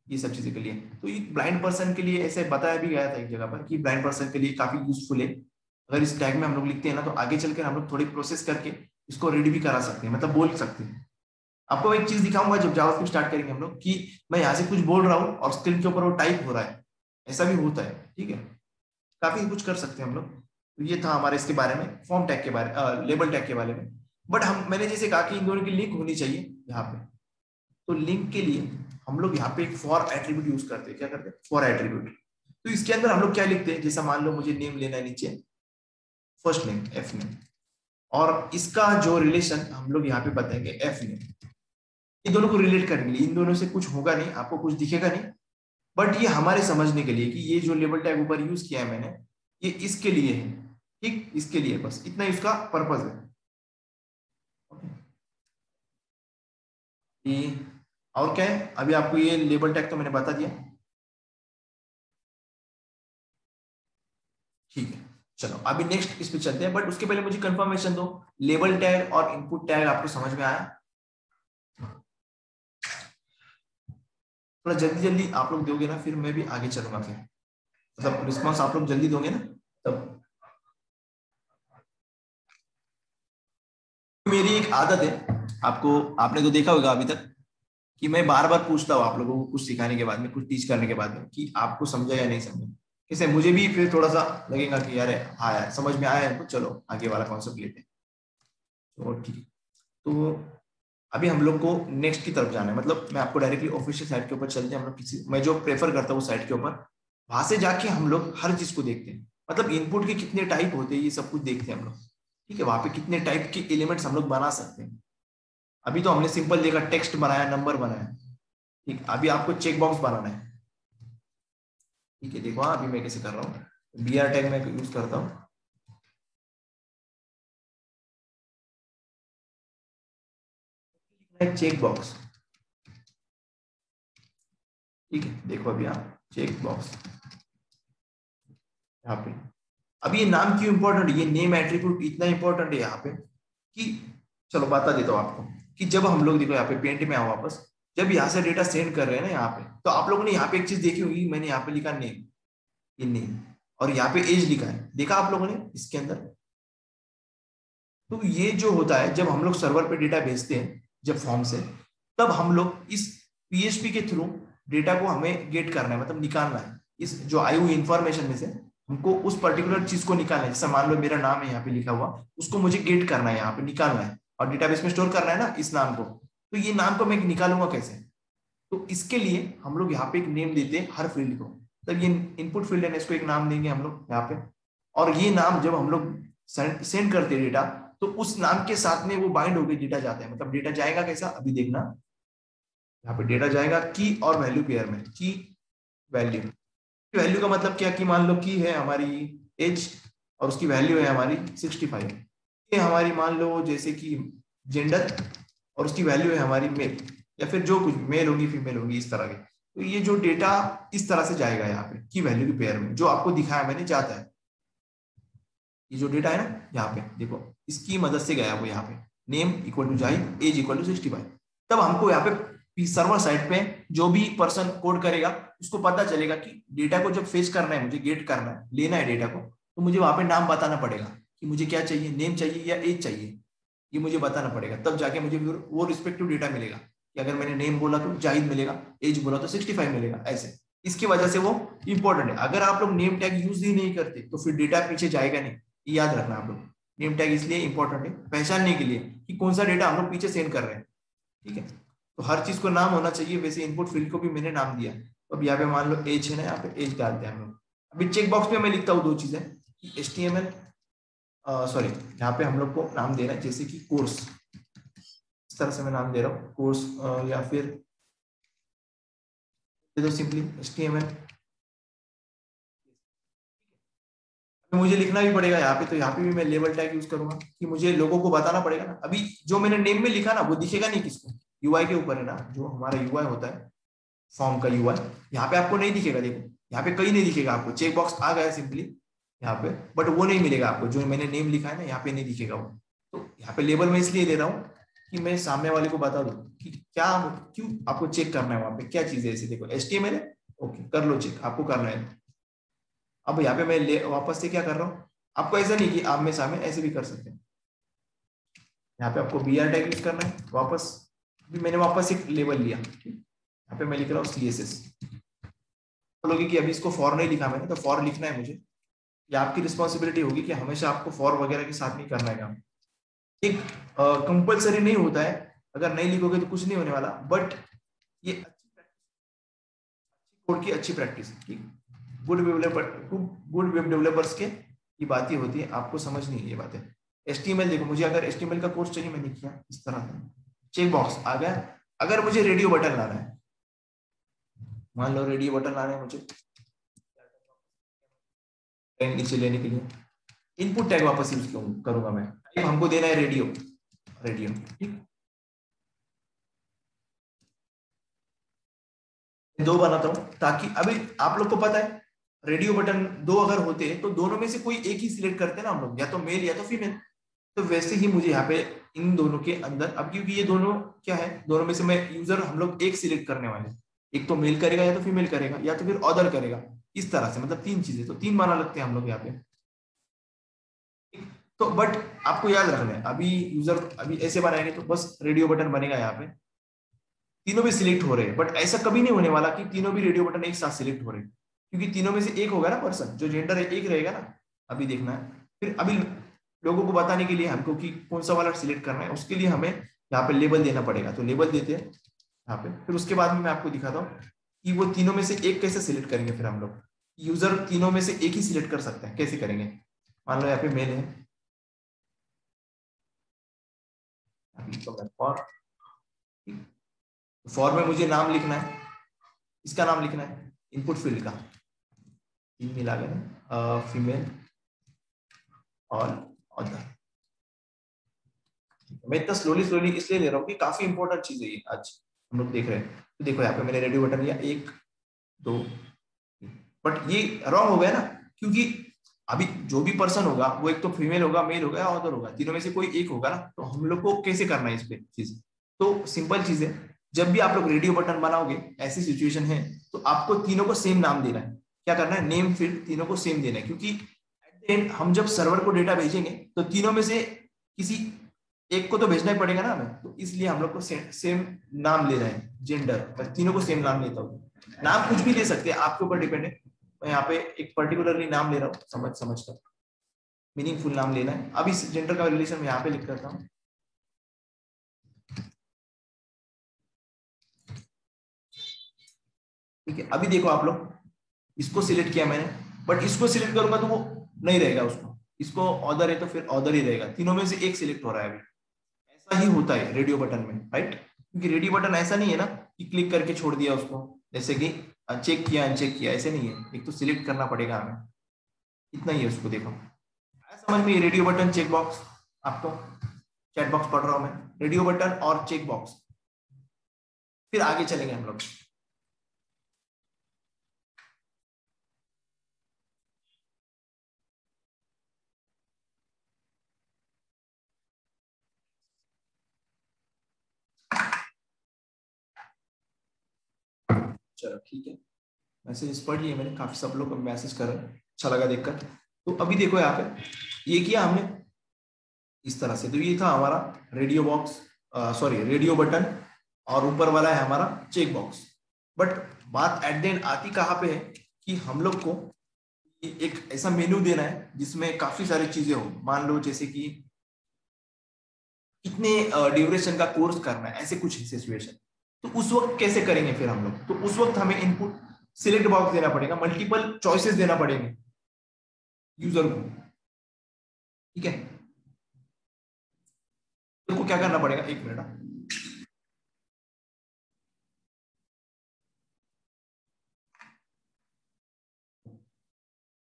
ये सब चीजें के लिए, तो ये ब्लाइंड पर्सन के लिए ऐसे बताया भी गया था एक जगह पर कि ब्लाइंड पर्सन के लिए काफी यूजफुल है। अगर इस टैग में हम लोग लिखते हैं ना, तो आगे चलकर हम लोग थोड़ी प्रोसेस करके इसको रीड भी करा सकते हैं, मतलब बोल सकते हैं। आपको एक चीज दिखाऊंगा जब जावास्क्रिप्ट स्टार्ट करेंगे हम लोग, कि मैं यहाँ से कुछ बोल रहा हूँ और स्क्रीन के ऊपर वो टाइप हो रहा है, ऐसा भी होता है, ठीक है। काफी कुछ कर सकते हैं हम लोग। तो ये था हमारे इसके बारे में, फॉर्म टैग के बारे, लेबल टैग के बारे में। बट हम, मैंने जैसे कहा कि इन दोनों की लिंक होनी चाहिए यहाँ पे, तो लिंक के लिए हम लोग यहाँ पे एक फॉर एट्रीब्यूट यूज करते हैं। क्या करते हैं? For attribute. तो इसके अंदर हम लोग क्या लिखते हैं, जैसा मान लो मुझे नेम लेना है नीचे, फर्स्ट नेम एफ नेम, और इसका जो रिलेशन हम लोग यहाँ पे बताएंगे एफ नेम। इन दोनों को रिलेट करने के लिए, इन दोनों से कुछ होगा नहीं, आपको कुछ दिखेगा नहीं, बट ये हमारे समझने के लिए कि ये जो लेबल टैग ऊपर यूज किया है मैंने, ये इसके लिए है, ठीक, इसके लिए, बस इतना ही उसका पर्पज है। ये और क्या है, अभी आपको ये लेबल टैग तो मैंने बता दिया, ठीक है। चलो अभी नेक्स्ट इस पे चलते हैं, बट उसके पहले मुझे कंफर्मेशन दो, लेबल टैग और इनपुट टैग आपको समझ में आया? थोड़ा जल्दी जल्दी आप लोग दोगे ना, फिर मैं भी आगे चलूंगा, फिर मतलब रिस्पॉन्स आप लोग जल्दी दोगे ना तब। मेरी एक आदत है, आपको, आपने तो देखा होगा अभी तक, कि मैं बार बार पूछता हूँ आप लोगों को कुछ सिखाने के बाद में, कुछ टीच करने के बाद में, कि आपको समझा या नहीं समझा। इससे मुझे भी फिर थोड़ा सा लगेगा कि यार हाँ यार समझ में आया है, तो चलो आगे वाला कॉन्सेप्ट लेते हैं। तो ठीक है, तो अभी हम लोग को नेक्स्ट की तरफ जाना है, मतलब मैं आपको डायरेक्टली ऑफिशियल साइट के ऊपर चलते हैं हम लोग, किसी मैं जो प्रेफर करता हूँ साइट के ऊपर, वहां से जाके हम लोग हर चीज को देखते हैं, मतलब इनपुट के कितने टाइप होते हैं ये सब कुछ देखते हैं हम लोग, ठीक है। वहां पे कितने टाइप के एलिमेंट्स हम लोग बना सकते हैं। अभी तो हमने सिंपल देखा, टेक्स्ट बनाया, नंबर बनाया, ठीक। अभी आपको चेक बॉक्स बनाना है, ठीक है। देखो अभी मैं कैसे कर रहा हूँ, बी आर टैग में यूज करता हूँ, चेक बॉक्स, ठीक है। देखो अभी आप चेक बॉक्स यहाँ पे, अब ये नाम क्यों इंपॉर्टेंट है, ये नेम एट्रीब्यूट इतना इंपॉर्टेंट है यहाँ पे कि, चलो बता देता हूँ आपको, कि जब हम लोग देखो यहाँ पे पेंट में आओ वापस, जब यहाँ से डेटा सेंड कर रहे हैं ना यहाँ पे, तो आप लोगों ने यहाँ पे एक चीज देखी होगी, मैंने यहाँ पे लिखा नेम, ये नेम, और यहाँ पे एज लिखा है, देखा आप लोगों ने इसके अंदर। तो ये जो होता है, जब हम लोग सर्वर पे डेटा भेजते हैं जब फॉर्म से, तब हम लोग इस पीएचपी के थ्रू डेटा को हमें गेट करना है, मतलब निकालना है, इस जो आई हुई इंफॉर्मेशन में से हमको उस पर्टिकुलर चीज को निकालना है। जैसे मान लो मेरा नाम है यहाँ पे लिखा हुआ, उसको मुझे गेट करना है, यहाँ पे निकालना है, और डेटाबेस में स्टोर करना है ना इस नाम को, तो ये नाम को मैं निकालूंगा कैसे? तो इसके लिए हम लोग यहाँ पे एक नेम देते हैं हर फील्ड को, तब ये इनपुट फील्ड है, इसको एक नाम देंगे हम लोग यहाँ पे, और ये नाम जब हम लोग सेंड करते हैं डेटा, तो उस नाम के साथ में वो बाइंड होकर डेटा जाता है। मतलब डेटा जाएगा कैसा, अभी देखना, यहाँ पे डेटा जाएगा की और वैल्यू पेयर में। की वैल्यू, वैल्यू का मतलब क्या, कि मान लो की है हमारी एज और उसकी वैल्यू है हमारी 65। ये हमारी मान लो जैसे कि जेंडर और उसकी वैल्यू है हमारी मेल, या फिर जो कुछ मेल होगी फीमेल होगी इस तरह के। तो ये जो डेटा इस तरह से जाएगा यहाँ पे की वैल्यू की पेयर में, जो आपको दिखाया मैंने जाता है। ये जो डेटा है ना यहाँ पे देखो, इसकी मदद से गया वो यहाँ पे, name equal to Zahid, age equal to 65। तब हमको यहाँ पे सर्वर साइड पे जो भी पर्सन कोड करेगा उसको पता चलेगा कि डेटा को जब फेच करना है, मुझे गेट करना है, लेना है डेटा को, तो मुझे वहां पे नाम बताना पड़ेगा कि मुझे क्या चाहिए, नेम चाहिए या एज चाहिए, ये मुझे बताना पड़ेगा। तब जाके मुझे वो रिस्पेक्टिव डेटा मिलेगा कि अगर मैंने नेम बोला तो जाहिद मिलेगा, एज बोला तो 65 मिलेगा, ऐसे। इसकी वजह से वो इंपॉर्टेंट है। अगर आप लोग नेम टैग यूज ही नहीं करते तो फिर डेटा पीछे जाएगा नहीं, ये याद रखना आप लोग। नेम टैग इसलिए इंपॉर्टेंट है पहचानने के लिए कि कौन सा डेटा हम लोग पीछे सेंड कर रहे हैं, ठीक है। तो हर चीज को नाम होना चाहिए। वैसे इनपुट फील्ड को भी मैंने नाम दिया। तो अब यहाँ पे मान लो एज है ना, यहाँ पे एज डालते हैं हम लोग। अभी चेक बॉक्स पे मैं लिखता हूँ दो चीजें, HTML, सॉरी यहाँ पे हम लोग को नाम देना है जैसे कि कोर्स, इस तरह से मैं नाम दे रहा हूँ कोर्स, या फिर दे दो सिंपली HTML। मुझे लिखना भी पड़ेगा यहाँ पे, तो यहाँ पे भी मैं लेबल टैग यूज करूंगा कि मुझे लोगों को बताना पड़ेगा ना। अभी जो मैंने नेम में लिखा ना वो दिखेगा नहीं किसको, यूआई के ऊपर है ना, जो हमारा यूआई होता है फॉर्म का यूआई, यहाँ पे आपको नहीं दिखेगा। देखो यहाँ पे कहीं नहीं दिखेगा आपको, चेक बॉक्स आ गया सिंपली यहाँ पे, बट वो नहीं मिलेगा आपको जो मैंने नेम लिखा है ना, यहाँ पे नहीं दिखेगा वो। तो यहाँ पे लेबल में इसलिए ले रहा हूँ कि मैं सामने वाले को बता दूं कि क्या, क्यों आपको चेक करना है वहां पे क्या चीज है। ऐसे देखो HTML है, ओके कर लो चेक, आपको करना है। अब यहाँ पे मैं वापस से क्या कर रहा हूँ, आपको ऐसा नहीं कि आमने सामने, ऐसे भी कर सकते हैं। यहाँ पे आपको BR टैग यूज करना है वापस। अभी मैंने वापस एक लेबल लिया, यहाँ पे मैं लिख रहा हूँ CSS। बोलोगे कि अभी इसको फॉर नहीं लिखा मैंने, तो फॉर लिखना है मुझे। ये आपकी रिस्पॉन्सिबिलिटी होगी कि हमेशा आपको फॉर वगैरह के साथ नहीं करना है काम। एक कंपलसरी नहीं होता है, अगर नहीं लिखोगे तो कुछ नहीं होने वाला, बट ये कोड की अच्छी प्रैक्टिस है। Good web developer, good web developers के ये बातें होती है, आपको समझनी है ये बातें। HTML देखो, मुझे अगर HTML का कोर्स चाहिए, मैंने किया इस तरह से, चेक बॉक्स आ गया। अगर मुझे रेडियो बटन लाना है, मान लो रेडियो बटन लाना है मुझे नीचे लेने के लिए, इनपुट टैग वापस यूज करूंगा मैं। हमको देना है रेडियो, रेडियो, ठीक। दो बनाता हूं ताकि अभी आप लोग को पता है रेडियो बटन दो अगर होते हैं तो दोनों में से कोई एक ही सिलेक्ट करते हैं ना हम लोग, या तो मेल या तो फीमेल। तो वैसे ही मुझे यहाँ पे इन दोनों के अंदर, अब क्योंकि ये दोनों क्या है, दोनों में से मैं यूजर हम लोग एक सिलेक्ट करने वाले, एक तो मेल करेगा या तो फीमेल करेगा या तो फिर अदर करेगा, इस तरह से। मतलब तीन चीजें, तो तीन माना लगते हैं हम लोग यहाँ पे। तो बट आपको याद रखना है, अभी यूजर अभी ऐसे बनाएंगे तो बस रेडियो बटन बनेगा यहाँ पे, तीनों भी सिलेक्ट हो रहे हैं। बट ऐसा कभी नहीं होने वाला कि तीनों भी रेडियो बटन एक साथ सिलेक्ट हो रहे हैं, क्योंकि तीनों में से एक होगा ना पर्सन, जो जेंडर है एक रहेगा ना। अभी देखना है, फिर अभी लोगों को बताने के लिए हमको कि कौन सा वाला सिलेक्ट करना है, उसके लिए हमें यहाँ पे लेबल देना पड़ेगा। तो लेबल देते हैं यहाँ पे, फिर उसके बाद में मैं आपको दिखाता हूँ कि वो तीनों में से एक कैसे सिलेक्ट करेंगे। फिर हम लोग यूजर तीनों में से एक ही सिलेक्ट कर सकते हैं, कैसे करेंगे। मान लो यहाँ पे मेल है, फॉर में मुझे नाम लिखना है, इसका नाम लिखना है इनपुट फील्ड का, तीन मिला गया, फीमेल और अदर। मैं इतना स्लोली स्लोली इसलिए ले रहा हूँ कि काफी इंपॉर्टेंट चीज है ये आज हम लोग देख रहे हैं। तो देखो यहाँ पे मैंने रेडियो बटन लिया, एक दो, बट ये रॉन्ग हो गया ना, क्योंकि अभी जो भी पर्सन होगा वो एक तो फीमेल होगा, मेल होगा या अदर होगा, तीनों में से कोई एक होगा ना। तो हम लोग को कैसे करना है इस पे चीज, तो सिंपल चीज है, जब भी आप लोग रेडियो बटन बनाओगे ऐसी सिचुएशन है तो आपको तीनों को सेम नाम देना है। क्या करना है, नेम फील्ड तीनों को सेम देना है, क्योंकि एट द एंड हम जब सर्वर को डेटा भेजेंगे तो तीनों में से किसी एक को तो भेजना ही पड़ेगा ना हमें। तो इसलिए हम लोग को सेम नाम ले रहे हैं, जेंडर, तीनों को सेम नाम लेता हूँ। नाम कुछ भी ले सकते हैं, आपके ऊपर डिपेंड है। मैं यहाँ पे एक पर्टिकुलरली नाम ले रहा हूँ, समझ कर मीनिंगफुल नाम लेना है। अब इस जेंडर का रिलेशन मैं यहाँ पे लिख करता हूँ, ठीक है। अभी देखो आप लोग, इसको सिलेक्ट किया मैंने, बट इसको सिलेक्ट करूंगा तो वो नहीं रहेगा उसको, इसको ऑर्डर है तो फिर ऑर्डर ही रहेगा, तीनों में से एक सिलेक्ट हो रहा है अभी। ऐसा ही होता है रेडियो बटन में, राइट? क्योंकि रेडियो बटन ऐसा नहीं है ना कि क्लिक करके छोड़ दिया उसको, जैसे कि चेक किया अनचेक किया, ऐसे नहीं है, एक तो सिलेक्ट करना पड़ेगा हमें, इतना ही है उसको। देखो समझ में, रेडियो बटन चेक बॉक्स, आपको चैट बॉक्स पढ़ रहा हूं मैं, रेडियो बटन और चेक बॉक्स। फिर आगे चलेंगे हम लोग। चलो ठीक है, मैसेज पढ़ लिए मैंने, काफी सब लोग मैसेज कर रहे हैं, अच्छा लगा देखकर। तो अभी देखो यहाँ पे ये किया हमने इस तरह से, तो ये था हमारा radio box, sorry radio button, और ऊपर वाला है हमारा चेक बॉक्स। बट बात एट द एंड आती कहाँ पे है कि हम लोग को एक ऐसा मेन्यू देना है जिसमें काफी सारी चीजें हो। मान लो जैसे कि कितने ड्यूरेशन का कोर्स करना है, ऐसे कुछ सिचुएशन, तो उस वक्त कैसे करेंगे फिर हम लोग? तो उस वक्त हमें इनपुट सिलेक्ट बॉक्स देना पड़ेगा, मल्टीपल चॉइसेस देना पड़ेंगे यूजर को, ठीक है? तो क्या करना पड़ेगा, एक मिनट,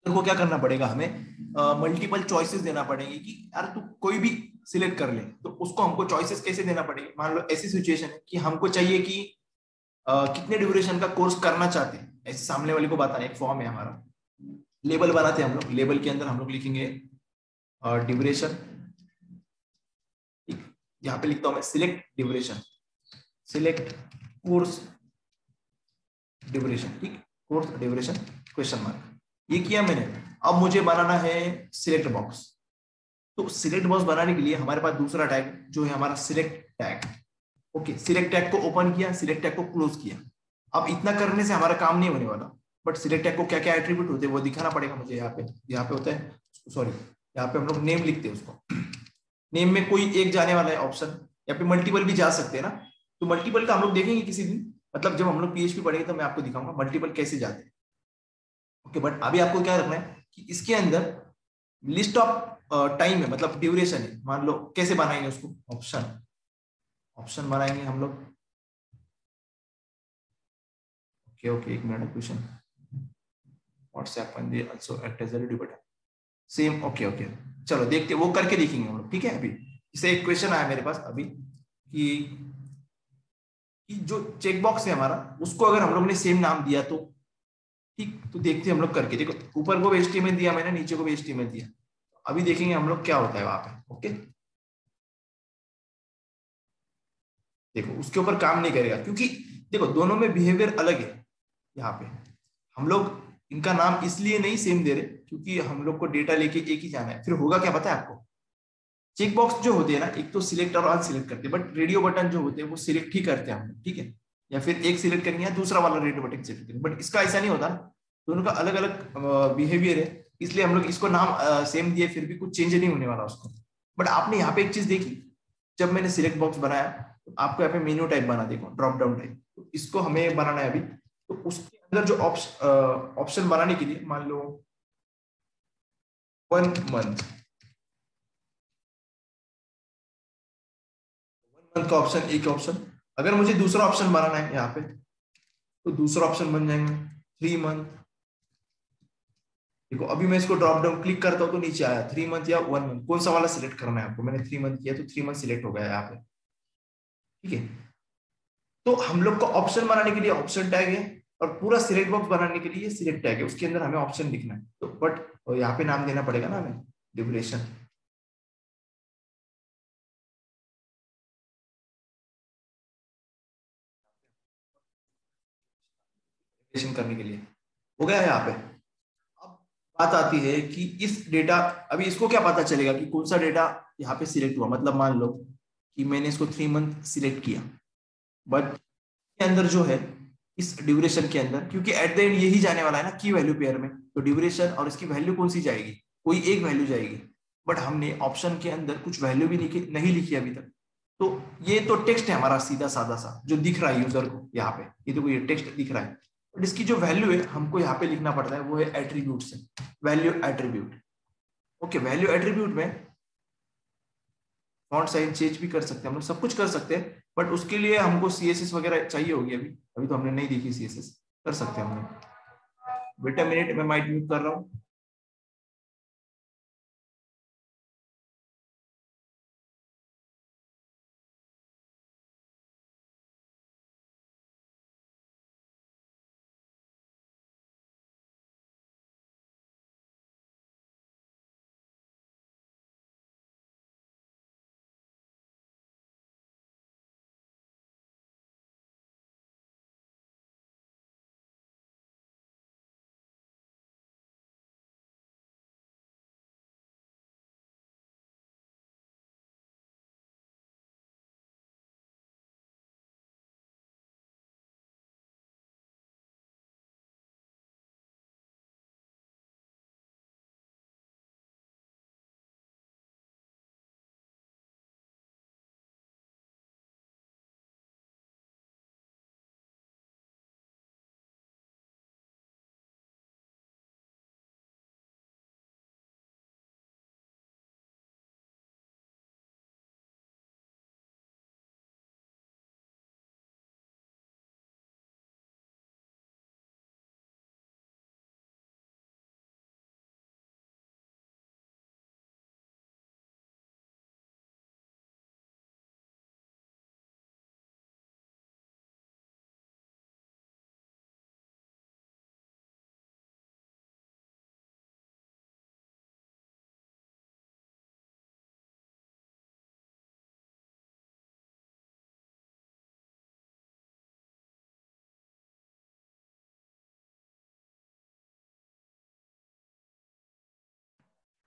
को क्या करना पड़ेगा, हमें मल्टीपल चॉइसेस देना पड़ेंगे कि यार तू कोई भी सिलेक्ट कर ले। तो उसको हमको चॉइसेस कैसे देना पड़ेगा? मान लो ऐसी सिचुएशन है कि हमको चाहिए कि कितने ड्यूरेशन का कोर्स करना चाहते हैं, ऐसे सामने वाले को बताना। एक फॉर्म है हमारा, लेबल बनाते हैं हम लोग, लेबल के अंदर हम लोग लिखेंगे ड्यूरेशन, यहाँ पे लिखता हूं मैं select duration, select course duration, ठीक, कोर्स ड्यूरेशन क्वेश्चन मार्क, ये किया मैंने। अब मुझे बनाना है सिलेक्ट बॉक्स। तो सिलेक्ट बॉक्स बनाने के लिए हमारे पास दूसरा टैग जो है हमारा select tag. Okay, select tag को ओपन किया, सिलेक्ट टैग को क्लोज किया। अब इतना करने से हमारा काम नहीं होने वाला, बट सिलेक्ट टैग को क्या क्या एट्रीब्यूट होते हैं वो दिखाना पड़ेगा मुझे। यहाँ पे होता है, सॉरी यहाँ पे हम लोग नेम लिखते हैं उसको, नेम में कोई एक जाने वाला है ऑप्शन, या फिर मल्टीपल भी जा सकते हैं ना। तो मल्टीपल का हम लोग देखेंगे किसी दिन, मतलब जब हम लोग पीएचपी पढ़ेंगे तो मैं आपको दिखाऊंगा मल्टीपल कैसे जाते हैं। ओके, बट अभी आपको क्या रखना है कि इसके अंदर लिस्ट ऑफ टाइम है, मतलब ड्यूरेशन है। मान लो कैसे बनाएंगे उसको, ऑप्शन, ऑप्शन बनाएंगे हम लोग। ओके ओके, एक minute, question WhatsApp also act as a radio button, same. Okay okay, चलो देखते, वो करके देखेंगे हम लोग, ठीक है? अभी इसे एक क्वेश्चन आया मेरे पास अभी कि जो चेक बॉक्स है हमारा, उसको अगर हम लोग ने सेम नाम दिया तो ठीक, तो देखते हैं हम लोग करके। देखो ऊपर को भी HTML दिया मैंने, नीचे को भी HTML दिया, अभी देखेंगे हम लोग क्या होता है वहां पे। ओके, देखो उसके ऊपर काम नहीं करेगा क्योंकि देखो दोनों में बिहेवियर अलग है। यहाँ पे हम लोग इनका नाम इसलिए नहीं सेम दे रहे क्योंकि हम लोग को डेटा लेके एक ही जाना है। फिर होगा क्या पता है आपको, चेक बॉक्स जो होते हैं ना, एक तो सिलेक्ट और अनसिलेक्ट करते हैं, बट रेडियो बटन जो होते हैं वो सिलेक्ट ही करते हैं हम लोग, ठीक है? या फिर एक सिलेक्ट करेंगे या दूसरा वाला रेडियो बटन सिलेक्ट करेंगे, बट इसका ऐसा नहीं होता, दोनों का अलग अलग बिहेवियर है, इसलिए हम लोग इसको नाम सेम दिए, फिर भी कुछ चेंज नहीं होने वाला उसको। बट आपने यहाँ पे एक चीज देखी, जब मैंने सिलेक्ट बॉक्स बनाया तो आपको यहाँ पे मेन्यू टाइप बना, देखो ड्रॉप डाउन टाइप, तो इसको हमें बनाना है अभी। तो उसके अंदर जो ऑप्शन बनाने के लिए, मान लो 1 मंथ, 1 मंथ का ऑप्शन, एक ऑप्शन। अगर मुझे दूसरा ऑप्शन बनाना है यहाँ पे तो दूसरा ऑप्शन बन जाएंगे 3 मंथ। देखो अभी मैं इसको ड्रॉप डाउन क्लिक करता हूँ तो नीचे आया 3 मंथ या 1 मंथ, कौन सा वाला सिलेक्ट करना है आपको? मैंने 3 मंथ किया तो 3 मंथ सिलेक्ट हो गया यहाँ पे, ठीक है? तो हम लोग को ऑप्शन बनाने के लिए ऑप्शन टैग है, और पूरा सिलेक्ट बॉक्स बनाने के लिए सिलेक्ट टैग है, उसके अंदर हमें ऑप्शन लिखना है। तो बट यहाँ पे नाम देना पड़ेगा ना हमें, ड्यूरेशन। करने के लिए हो गया है यहाँ पे। अब बात आती है कि इस डेटा, अभी इसको क्या पता चलेगा कि कौन सा डेटा यहाँ पे सिलेक्ट हुआ? मतलब मान लो कि मैंने इसको 3 मंथ सिलेक्ट किया, बट के अंदर जो है इस ड्यूरेशन के अंदर, क्योंकि एट द एंड यही जाने वाला है ना की वैल्यू पेयर में, तो ड्यूरेशन और इसकी वैल्यू कौन सी जाएगी? कोई एक वैल्यू जाएगी। बट हमने ऑप्शन के अंदर कुछ वैल्यू भी नहीं लिखी अभी तक। तो ये तो टेक्स्ट है हमारा सीधा साधा सा जो दिख रहा है यूजर को यहाँ पे, ये देखो ये टेक्स्ट दिख रहा है, बट इसकी जो वैल्यू है हमको यहाँ पे लिखना पड़ता है, वो है एट्रीब्यूट से, value attribute. Okay, value attribute में फॉन्ट साइज चेंज भी कर सकते हैं हम लोग, सब कुछ कर सकते हैं, बट उसके लिए हमको सीएसएस वगैरह चाहिए होगी। अभी अभी तो हमने नहीं देखी सीएसएस, कर सकते हैं हम लोग। बेटा मिनट में माइक म्यूट कर रहा हूँ।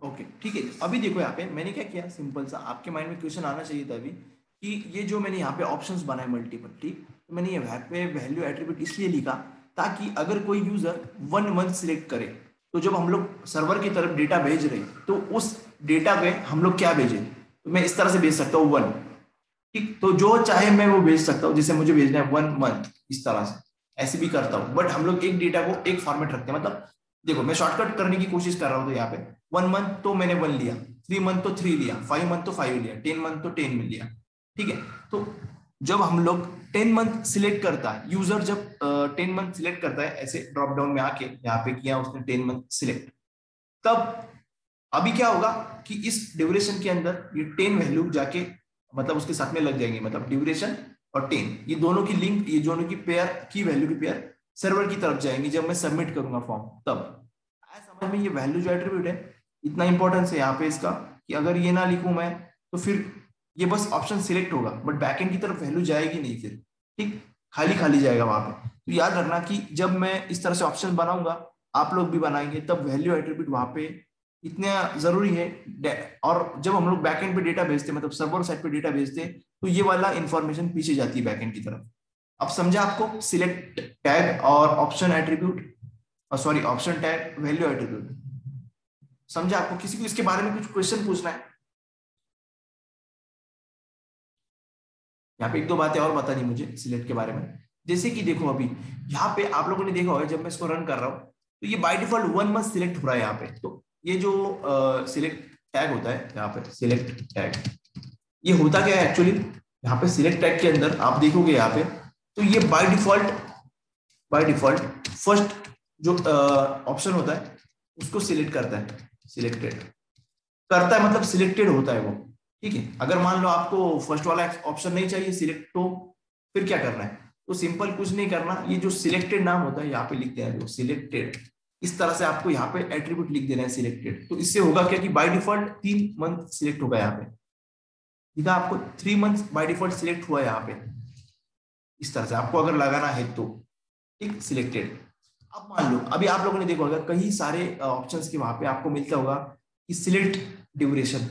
ओके ठीक है, अभी देखो यहाँ पे मैंने क्या किया, सिंपल सा आपके माइंड में क्वेश्चन आना चाहिए था अभी कि ये जो मैंने यहाँ पे ऑप्शंस बनाए मल्टीपल, ठीक, तो मैंने ये यहाँ पे वैल्यू एट्रीब्यूट इसलिए लिखा ताकि अगर कोई यूजर 1 मंथ सिलेक्ट करे, तो जब हम लोग सर्वर की तरफ डेटा भेज रहे तो उस डेटा पे हम लोग क्या भेजें, तो मैं इस तरह से भेज सकता हूँ 1, ठीक, तो जो चाहे मैं वो भेज सकता हूँ, जैसे मुझे भेजना है 1 मंथ, इस तरह से ऐसे भी करता हूँ। बट हम लोग एक डेटा को एक फॉर्मेट रखते हैं, मतलब देखो मैं शॉर्टकट करने की कोशिश कर रहा हूँ, तो यहाँ पे 1 मंथ तो मैंने 1 लिया, 3 मंथ तो 3 लिया, 5 मंथ तो 5 लिया, 10 मंथ तो 10 में लिया, ठीक है। तो जब हम लोग 10 मंथ सिलेक्ट करता है यूजर, जब 10 मंथ सिलेक्ट करता है ऐसे ड्रॉप डाउन में आके यहाँ पे किया उसने 10 मंथ सिलेक्ट, तब अभी क्या होगा कि इस ड्यूरेशन के अंदर ये 10 वैल्यू जाके मतलब उसके साथ में लग जाएंगे, मतलब ड्यूरेशन और 10 ये दोनों की लिंक, ये दोनों की पेयर की वैल्यू की पेयर सर्वर की तरफ जाएंगी जब मैं सबमिट करूंगा फॉर्म। तब आया समझ में, ये वैल्यू जो एट्रीब्यूट है इतना इंपॉर्टेंस है यहाँ पे इसका कि अगर ये ना लिखूं मैं तो फिर ये बस ऑप्शन सिलेक्ट होगा बट बैकएंड की तरफ वैल्यू जाएगी नहीं फिर, ठीक, खाली खाली जाएगा वहां पे। तो याद रखना कि जब मैं इस तरह से ऑप्शन बनाऊंगा, आप लोग भी बनाएंगे, तब वैल्यू एट्रीब्यूट वहां पे इतना जरूरी है। और जब हम लोग बैकएंड पे डेटा भेजते हैं, मतलब सर्वर साइड पे डेटा भेजते हैं, तो ये वाला इंफॉर्मेशन पीछे जाती है बैकएंड की तरफ। अब समझा आपको सिलेक्ट टैग और option attribute, sorry option tag value attribute, समझा आपको? किसी को इसके बारे में कुछ क्वेश्चन पूछना है? यहाँ पे एक दो बातें और बतानी मुझे सिलेक्ट के बारे में, जैसे कि देखो अभी यहाँ पे आप लोगों ने देखा होगा जब मैं इसको रन कर रहा हूँ तो ये बाय डिफॉल्ट 1 मंथ सिलेक्ट हो रहा है यहाँ पे। तो ये जो सिलेक्ट टैग होता है यहाँ पे, सिलेक्ट टैग, ये होता क्या है एक्चुअली, यहाँ पे सिलेक्ट टैग के अंदर आप देखोगे यहाँ पे, तो ये बाय डिफॉल्ट फर्स्ट जो ऑप्शन होता है उसको सिलेक्ट करता है, सिलेक्टेड करता है मतलब सिलेक्टेड होता है वो, ठीक है। अगर मान लो आपको फर्स्ट वाला ऑप्शन नहीं चाहिए सिलेक्ट, तो फिर क्या करना है, तो सिंपल कुछ नहीं करना, ये जो सिलेक्टेड नाम होता है यहाँ पे लिखते हैं जो सिलेक्टेड, इस तरह से आपको यहाँ पे एट्रीब्यूट लिख देना है सिलेक्टेड। तो इससे होगा क्या कि बाय डिफॉल्ट 3 मंथ सिलेक्ट होगा यहाँ पे, ठीक है, आपको 3 मंथ बाय डिफॉल्ट सिलेक्ट हुआ यहाँ पे, इस तरह से आपको अगर लगाना है तो, ठीक, सिलेक्टेड। अब मान लो अभी आप लोगों ने देखा होगा कई सारे ऑप्शंस के वहां पे आपको मिलता होगा कि सिलेक्ट ड्यूरेशन,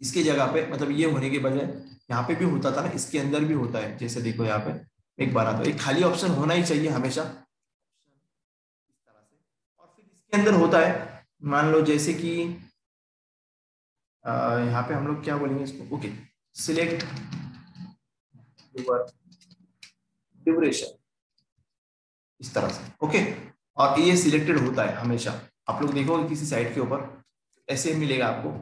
इसके जगह पे मतलब ये होने के बजाय यहाँ पे भी होता था ना, इसके अंदर भी होता है, जैसे देखो यहाँ पे एक बार आता है, एक खाली ऑप्शन होना ही चाहिए हमेशा इस तरह से। और फिर इसके अंदर होता है मान लो जैसे कि यहाँ पे हम लोग क्या बोलेंगे इसको, ओके, सिलेक्ट ड्यूरेशन, इस तरह से, ओके। और ये सिलेक्टेड होता है हमेशा, आप लोग देखो किसी साइट के ऊपर ऐसे मिलेगा आपको,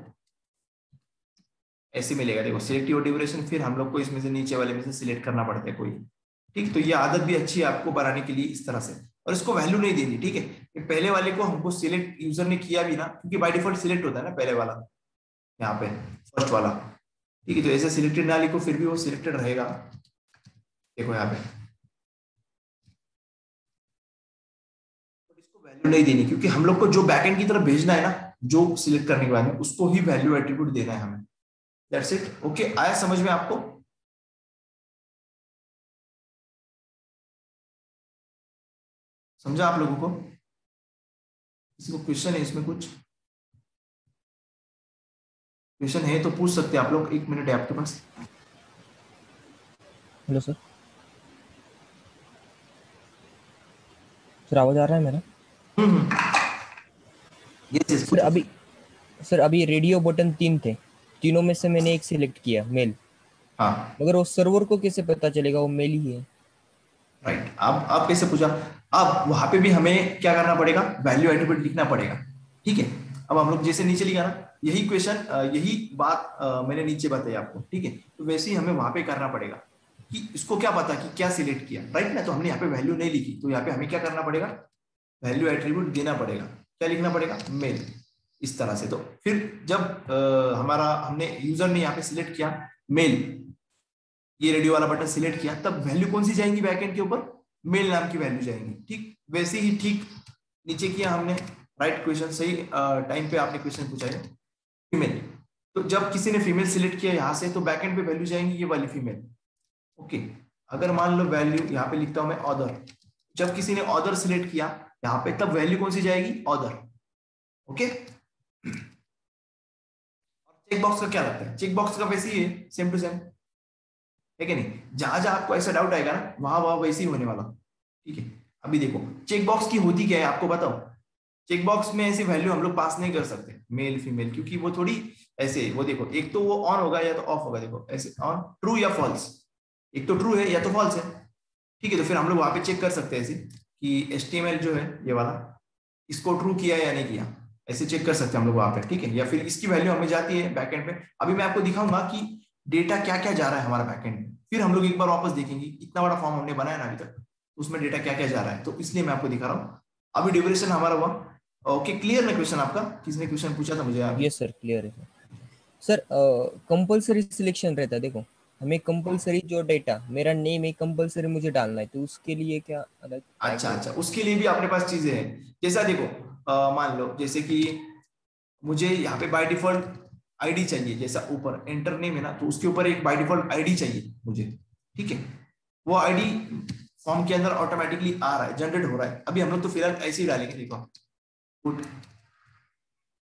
ऐसे मिलेगा, देखो सिलेक्ट योर ड्यूरेशन, फिर हम लोग को इसमें से नीचे वाले में से सिलेक्ट करना पड़ता है कोई। ठीक, तो ये आदत भी अच्छी है आपको बनाने के लिए इस तरह से। और इसको वैल्यू नहीं देनी, ठीक है। ये पहले वाले को हमको सिलेक्ट यूजर ने किया भी ना, क्योंकि बाय डिफॉल्ट सिलेक्ट होता है ना पहले वाला, यहाँ पे फर्स्ट वाला। ठीक है, तो ऐसे सिलेक्टेड ना लिखो, फिर भी वो सिलेक्टेड रहेगा। देखो यहाँ पे इसको वैल्यू नहीं देनी, क्योंकि हम लोग को जो बैकएंड की तरफ भेजना है ना, जो सिलेक्ट करने के बाद में उसको ही वैल्यू एट्रीब्यूट देना है हमें। That's it. ओके, आया समझ में आपको? समझा आप लोगों को? किसी को क्वेश्चन है इसमें? कुछ क्वेश्चन है तो पूछ सकते हैं आप लोग, 1 मिनट है आपके पास। हेलो सर, सर आवाज आ रहा है मेरा? यस, सर पूछो। अभी सर अभी रेडियो बटन 3 थे, तीनों में से मैंने एक सिलेक्ट किया मेल, हाँ, मगर वो सर्वर को कैसे पता चलेगा वो मेल ही है? राइट। अब कैसे पूछा? अब वहां पे भी हमें क्या करना पड़ेगा, वैल्यू एट्रीब्यूट लिखना पड़ेगा। ठीक है, अब हम लोग जैसे नीचे लिखा ना, यही क्वेश्चन, यही बात मैंने नीचे बताई आपको। ठीक है, तो वैसे ही हमें वहां पे करना पड़ेगा कि इसको क्या पता कि क्या सिलेक्ट किया, राइट ना। तो हमने यहाँ पे वैल्यू नहीं लिखी, तो यहाँ पे हमें क्या करना पड़ेगा, वैल्यू एट्रीब्यूट देना पड़ेगा। क्या लिखना पड़ेगा, मेल, इस तरह से। तो फिर जब हमारा हमने यूजर ने यहाँ पे सिलेक्ट किया मेल, ये रेडियो वाला बटन सिलेक्ट किया, तब वैल्यू कौन सी जाएंगी बैकएंड के ऊपर, मेल नाम की वैल्यू जाएंगी। ठीक, वैसे ही ठीक नीचे किया हमने। राइट क्वेश्चन, सही टाइम पे आपने क्वेश्चन पूछा है। फीमेल, तो जब किसी ने फीमेल सिलेक्ट किया यहाँ से, तो बैकएंड पे वैल्यू जाएंगी ये वाली फीमेल। ओके, अगर मान लो वैल्यू यहाँ पे लिखता हूं मैं ऑदर, जब किसी ने ऑदर सिलेक्ट किया यहाँ पे, तब वैल्यू कौन सी जाएगी, ऑदर। ओके, चेक बॉक्स का क्या लगता है, चेक बॉक्स का वैसे ही है, सेम टू सेम, है कि नहीं। जहां जहां आपको ऐसा डाउट आएगा ना, वहां वहां वैसे ही होने वाला। ठीक है, अभी देखो चेक बॉक्स की होती क्या है आपको बताओ। चेक बॉक्स में ऐसी वैल्यू हम लोग पास नहीं कर सकते, मेल फीमेल, क्योंकि वो थोड़ी ऐसे, वो देखो एक तो वो ऑन होगा या तो ऑफ होगा, देखो ऐसे ऑन, ट्रू या फॉल्स, एक तो ट्रू है या तो फॉल्स है। ठीक है, तो फिर हम लोग वहां पे चेक कर सकते हैं ऐसे कि एचटीएमएल जो है ये वाला, इसको ट्रू किया या नहीं किया, ऐसे चेक कर सकते हैं हम लोग वहां पे। ठीक है, या फिर इसकी वैल्यू हमें जाती है बैकएंड पे। अभी मैं आपको दिखाऊंगा कि डेटा क्या क्या जा रहा है हमारा बैकएंड में, फिर हम लोग एक बार वापस देखेंगे इतना बड़ा फॉर्म हमने बनाया ना अभी तक, उसमें डेटा क्या क्या जा रहा है, तो इसलिए मैं आपको दिखा रहा हूँ। अभी ड्यूरेशन हमारा हुआ। ओके, क्लियर ना क्वेश्चन आपका? किसने क्वेश्चन पूछा था मुझे अभी? यस सर, क्लियर है सर। कंपलसरी सिलेक्शन रहता है, देखो हमें कंपलसरी जो डेटा, मेरा नेम है कंपलसरी मुझे डालना है, तो उसके लिए क्या अलग क्या अच्छा क्या अच्छा, होगा? उसके लिए भी अपने पास चीजें हैं। जैसा देखो, मान लो जैसे कि मुझे यहाँ पे बाय डिफॉल्ट आईडी चाहिए, जैसा ऊपर एंटर नेम है ना, तो उसके ऊपर एक बाय डिफॉल्ट आईडी चाहिए मुझे। ठीक है, वो आईडी फॉर्म के अंदर ऑटोमेटिकली आ रहा है, जनरेट हो रहा है। अभी हम लोग तो फिलहाल ऐसे ही डालेंगे, देखो पुट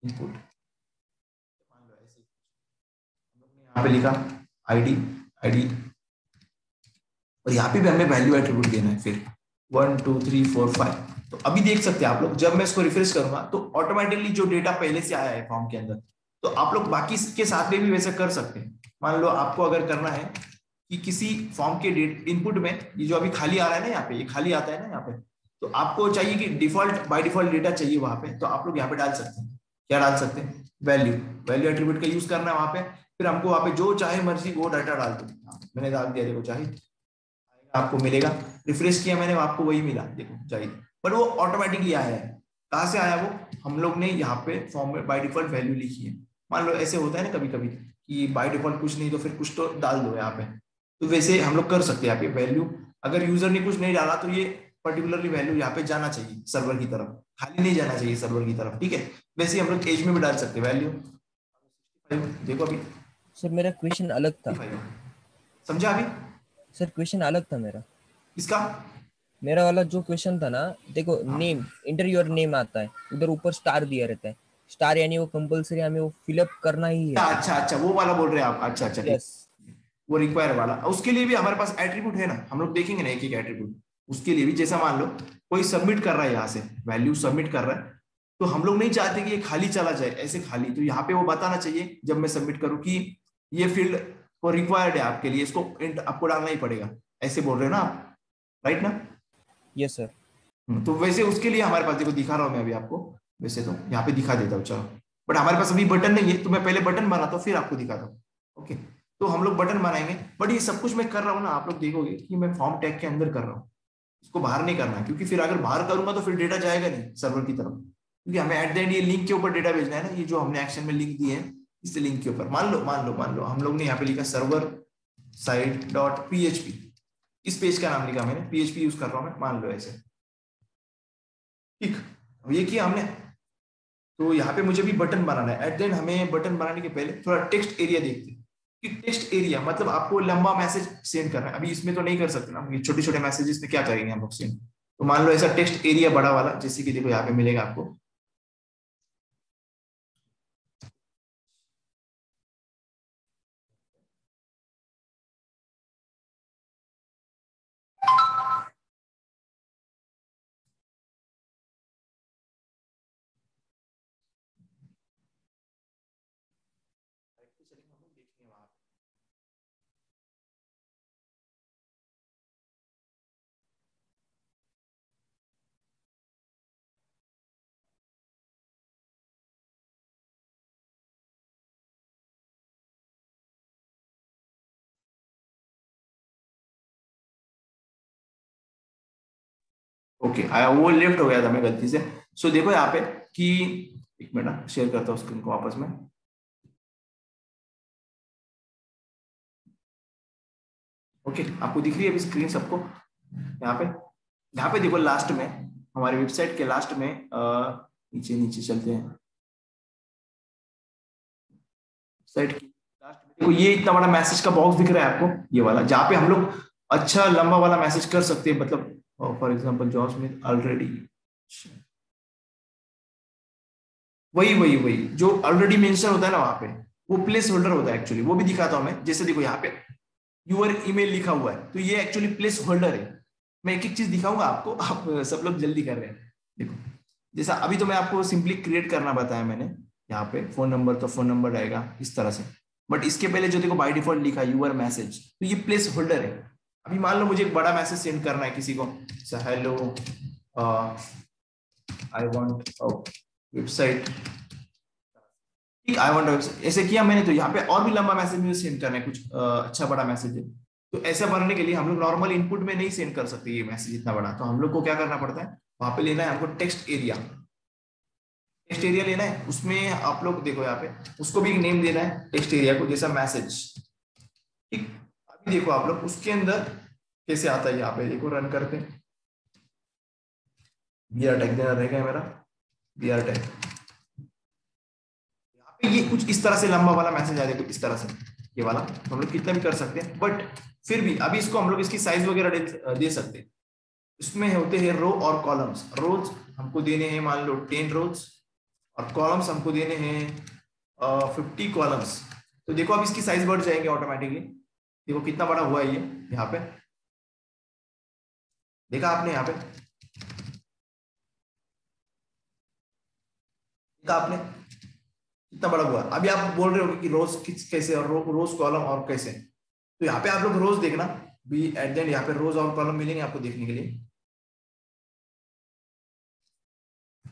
इनपुट, मान लो ऐसे हम लोग ने यहाँ पे लिखा आईडी, आईडी, और यहाँ पे भी हमें वैल्यू एट्रीब्यूट देना है फिर 1 2 3 4 5। तो अभी देख सकते हैं आप लोग, जब मैं इसको रिफ्रेश करूंगा तो ऑटोमेटिकली जो डेटा पहले से आया है फॉर्म के अंदर, तो आप लोग बाकी के साथ में भी वैसे कर सकते हैं। मान लो आपको अगर करना है कि किसी फॉर्म के इनपुट में, ये जो अभी खाली आ रहा है ना यहाँ पे, ये खाली आता है ना यहाँ पे, तो आपको चाहिए कि डिफॉल्ट बाय डिफॉल्ट डेटा चाहिए वहां पे, तो आप लोग यहाँ पे डाल सकते हैं। क्या डाल सकते हैं, वैल्यू, वैल्यू एट्रीब्यूट का यूज करना है वहां पे। फिर हमको वहां पे जो चाहे मर्जी वो डाटा डाल दो। मैंने डाल दिया, देखो चाहे आपको मिलेगा, रिफ्रेश किया मैंने, आपको वही मिला, देखो चाहिए, पर वो ऑटोमेटिकली आया है। कहाँ से आया वो, हम लोग ने यहाँ पे फॉर्म में बाय डिफॉल्ट वैल्यू लिखी है। मान लो ऐसे होता है ना कभी कभी कि बाय डिफॉल्ट कुछ नहीं, तो फिर कुछ तो डाल दो यहाँ पे, तो वैसे हम लोग कर सकते हैं यहाँ पे वैल्यू। अगर यूजर ने कुछ नहीं डाला तो ये पर्टिकुलरली वैल्यू यहाँ पे जाना चाहिए सर्वर की तरफ, खाली नहीं जाना चाहिए सर्वर की तरफ। ठीक है, वैसे हम लोग एज में भी डाल सकते हैं वैल्यू। देखो अभी सर मेरा क्वेश्चन अलग था। 65, समझा अभी सर क्वेश्चन अलग था मेरा। इसका? मेरा वाला जो क्वेश्चन था ना, देखो नेम, हाँ, इंटर योर नेम आता है, उधर ऊपर स्टार दिया रहता है। स्टार यानी वो कंपलसरी हमें वो फिलअप करना ही है अच्छा फिर। अच्छा अच्छा, वो वाला बोल रहे हैं आप, अच्छा अच्छा ठीक। यस। वो रिक्वायर वाला, उसके लिए भी हमारे पास एट्रीब्यूट है ना, हम लोग देखेंगे ना एक एक एट्रीब्यूट। उसके लिए भी जैसा मान लो कोई सबमिट कर रहा है, यहाँ से वैल्यू सबमिट कर रहा है, तो हम लोग नहीं चाहते कि ये खाली चला जाए ऐसे खाली, तो यहाँ पे वो बताना चाहिए जब मैं सबमिट करूँ कि ये फील्ड को रिक्वायर्ड है आपके लिए, इसको आपको डालना ही पड़ेगा, ऐसे बोल रहे हो ना आप, राइट ना। Yes sir. तो वैसे उसके लिए हमारे पास देखो दिखा रहा हूं मैं अभी आपको, वैसे तो यहाँ पे दिखा देता हूँ, चलो, बट हमारे पास अभी बटन नहीं है, तो मैं पहले बटन बनाता हूँ फिर आपको दिखाता हूँ। ओके, तो हम लोग बटन बनाएंगे, बट ये सब कुछ मैं कर रहा हूँ ना, आप लोग देखोगे कि मैं फॉर्म टैग के अंदर कर रहा हूँ, इसको बाहर नहीं करना है, क्योंकि फिर अगर बाहर करूंगा तो फिर डेटा जाएगा नहीं सर्वर की तरफ, क्योंकि हमें एट द एंड ये लिंक के ऊपर डेटा भेजना है ना, ये जो हमने एक्शन में लिंक दिए हैं इस लिंक के ऊपर। मान लो हम लोग ने यहाँ पे लिखा सर्वर साइड डॉट पीएचपी, इस पेज का नाम लिखा मैंने, पीएचपी यूज कर रहा हूं मैं, मान लो ऐसे, ठीक। अब ये किया हमने, तो यहाँ पे मुझे भी बटन बनाना है। एट द एंड हमें बटन बनाने के पहले थोड़ा टेक्स्ट एरिया देखते हैं कि टेक्स्ट एरिया मतलब आपको लंबा मैसेज सेंड करना है। अभी इसमें तो नहीं कर सकते ना, ये छोटे छोटे मैसेजेस में क्या करेंगे हम लोग सेंड, तो मान लो ऐसा टेक्स्ट एरिया बड़ा वाला, जैसे कि देखो यहाँ पे मिलेगा आपको, ओके आया, वो लेफ्ट हो गया था मैं गलती से। सो देखो यहाँ पे कि, एक मिनट शेयर करता हूँ स्क्रीन को वापस में। ओके, आपको दिख रही है अभी स्क्रीन सबको यहाँ पे देखो लास्ट में, हमारी वेबसाइट के लास्ट में, नीचे नीचे चलते हैं, साइट की लास्ट में देखो, ये इतना बड़ा मैसेज का बॉक्स दिख रहा है आपको, ये वाला, जहाँ पे हम लोग अच्छा लंबा वाला मैसेज कर सकते हैं, मतलब फॉर एग्जांपल जॉब्स में ऑलरेडी, वही जो ऑलरेडी मेंशन होता है ना वहां पे, वो प्लेस होल्डर होता है एक्चुअली, वो भी दिखाता हूं मैं। जैसे देखो यहाँ पे यूर ईमेल लिखा हुआ है, तो ये एक्चुअली प्लेस होल्डर है। मैं एक एक चीज दिखाऊंगा आपको, आप सब लोग जल्दी कर रहे हैं। देखो जैसा अभी तो मैं आपको सिंपली क्रिएट करना बताया मैंने, यहाँ पे फोन नंबर, तो फोन नंबर रहेगा इस तरह से, बट इसके पहले जो देखो बाय डिफॉल्ट लिखा है यूर मैसेज, तो ये प्लेस होल्डर है। अभी मान लो मुझे एक बड़ा मैसेज सेंड करना है किसी को, हेलो आई वांट वेबसाइट, ठीक, आई वांट ऐसे किया मैंने, तो यहाँ पे और भी लंबा मैसेज मुझे सेंड करना है, कुछ अच्छा बड़ा मैसेज है, तो ऐसा बनने के लिए हम लोग नॉर्मल इनपुट में नहीं सेंड कर सकते ये मैसेज इतना बड़ा, तो हम लोग को क्या करना पड़ता है, वहां पे लेना है हमको टेक्स्ट एरिया, टेक्स्ट एरिया लेना है, उसमें आप लोग देखो यहाँ पे उसको भी एक नेम देना है टेक्स्ट एरिया को, जैसा मैसेज, ठीक। अभी देखो आप लोग उसके अंदर कैसे आता है, यहाँ पे देखो रन करते हैं, बी आर टैग देना रहेगा मेरा, बी आर टैग, ये कुछ इस तरह से लंबा वाला मैसेज आ देखो इस तरह से, ये वाला तो हम लोग कितना भी कर सकते हैं, बट फिर भी अभी इसको हम लोग इसकी साइज वगैरह दे सकते हैं। इसमें होते हैं रो और कॉलम्स, रोज हमको देने हैं मान लो 10 रोज, और कॉलम्स हमको देने हैं 50 कॉलम्स। तो देखो अब इसकी साइज बढ़ जाएंगे ऑटोमेटिकली, देखो कितना बड़ा हुआ है ये, यहाँ पे देखा आपने, यहाँ पे देखा आपने कितना बड़ा हुआ। अभी आप बोल रहे हो कि रोज किस कैसे, और रोज कॉलम और कैसे, तो यहाँ पे आप लोग रोज देखना भी, एट द एंड यहाँ पे रोज और कॉलम मिलेंगे आपको देखने के लिए।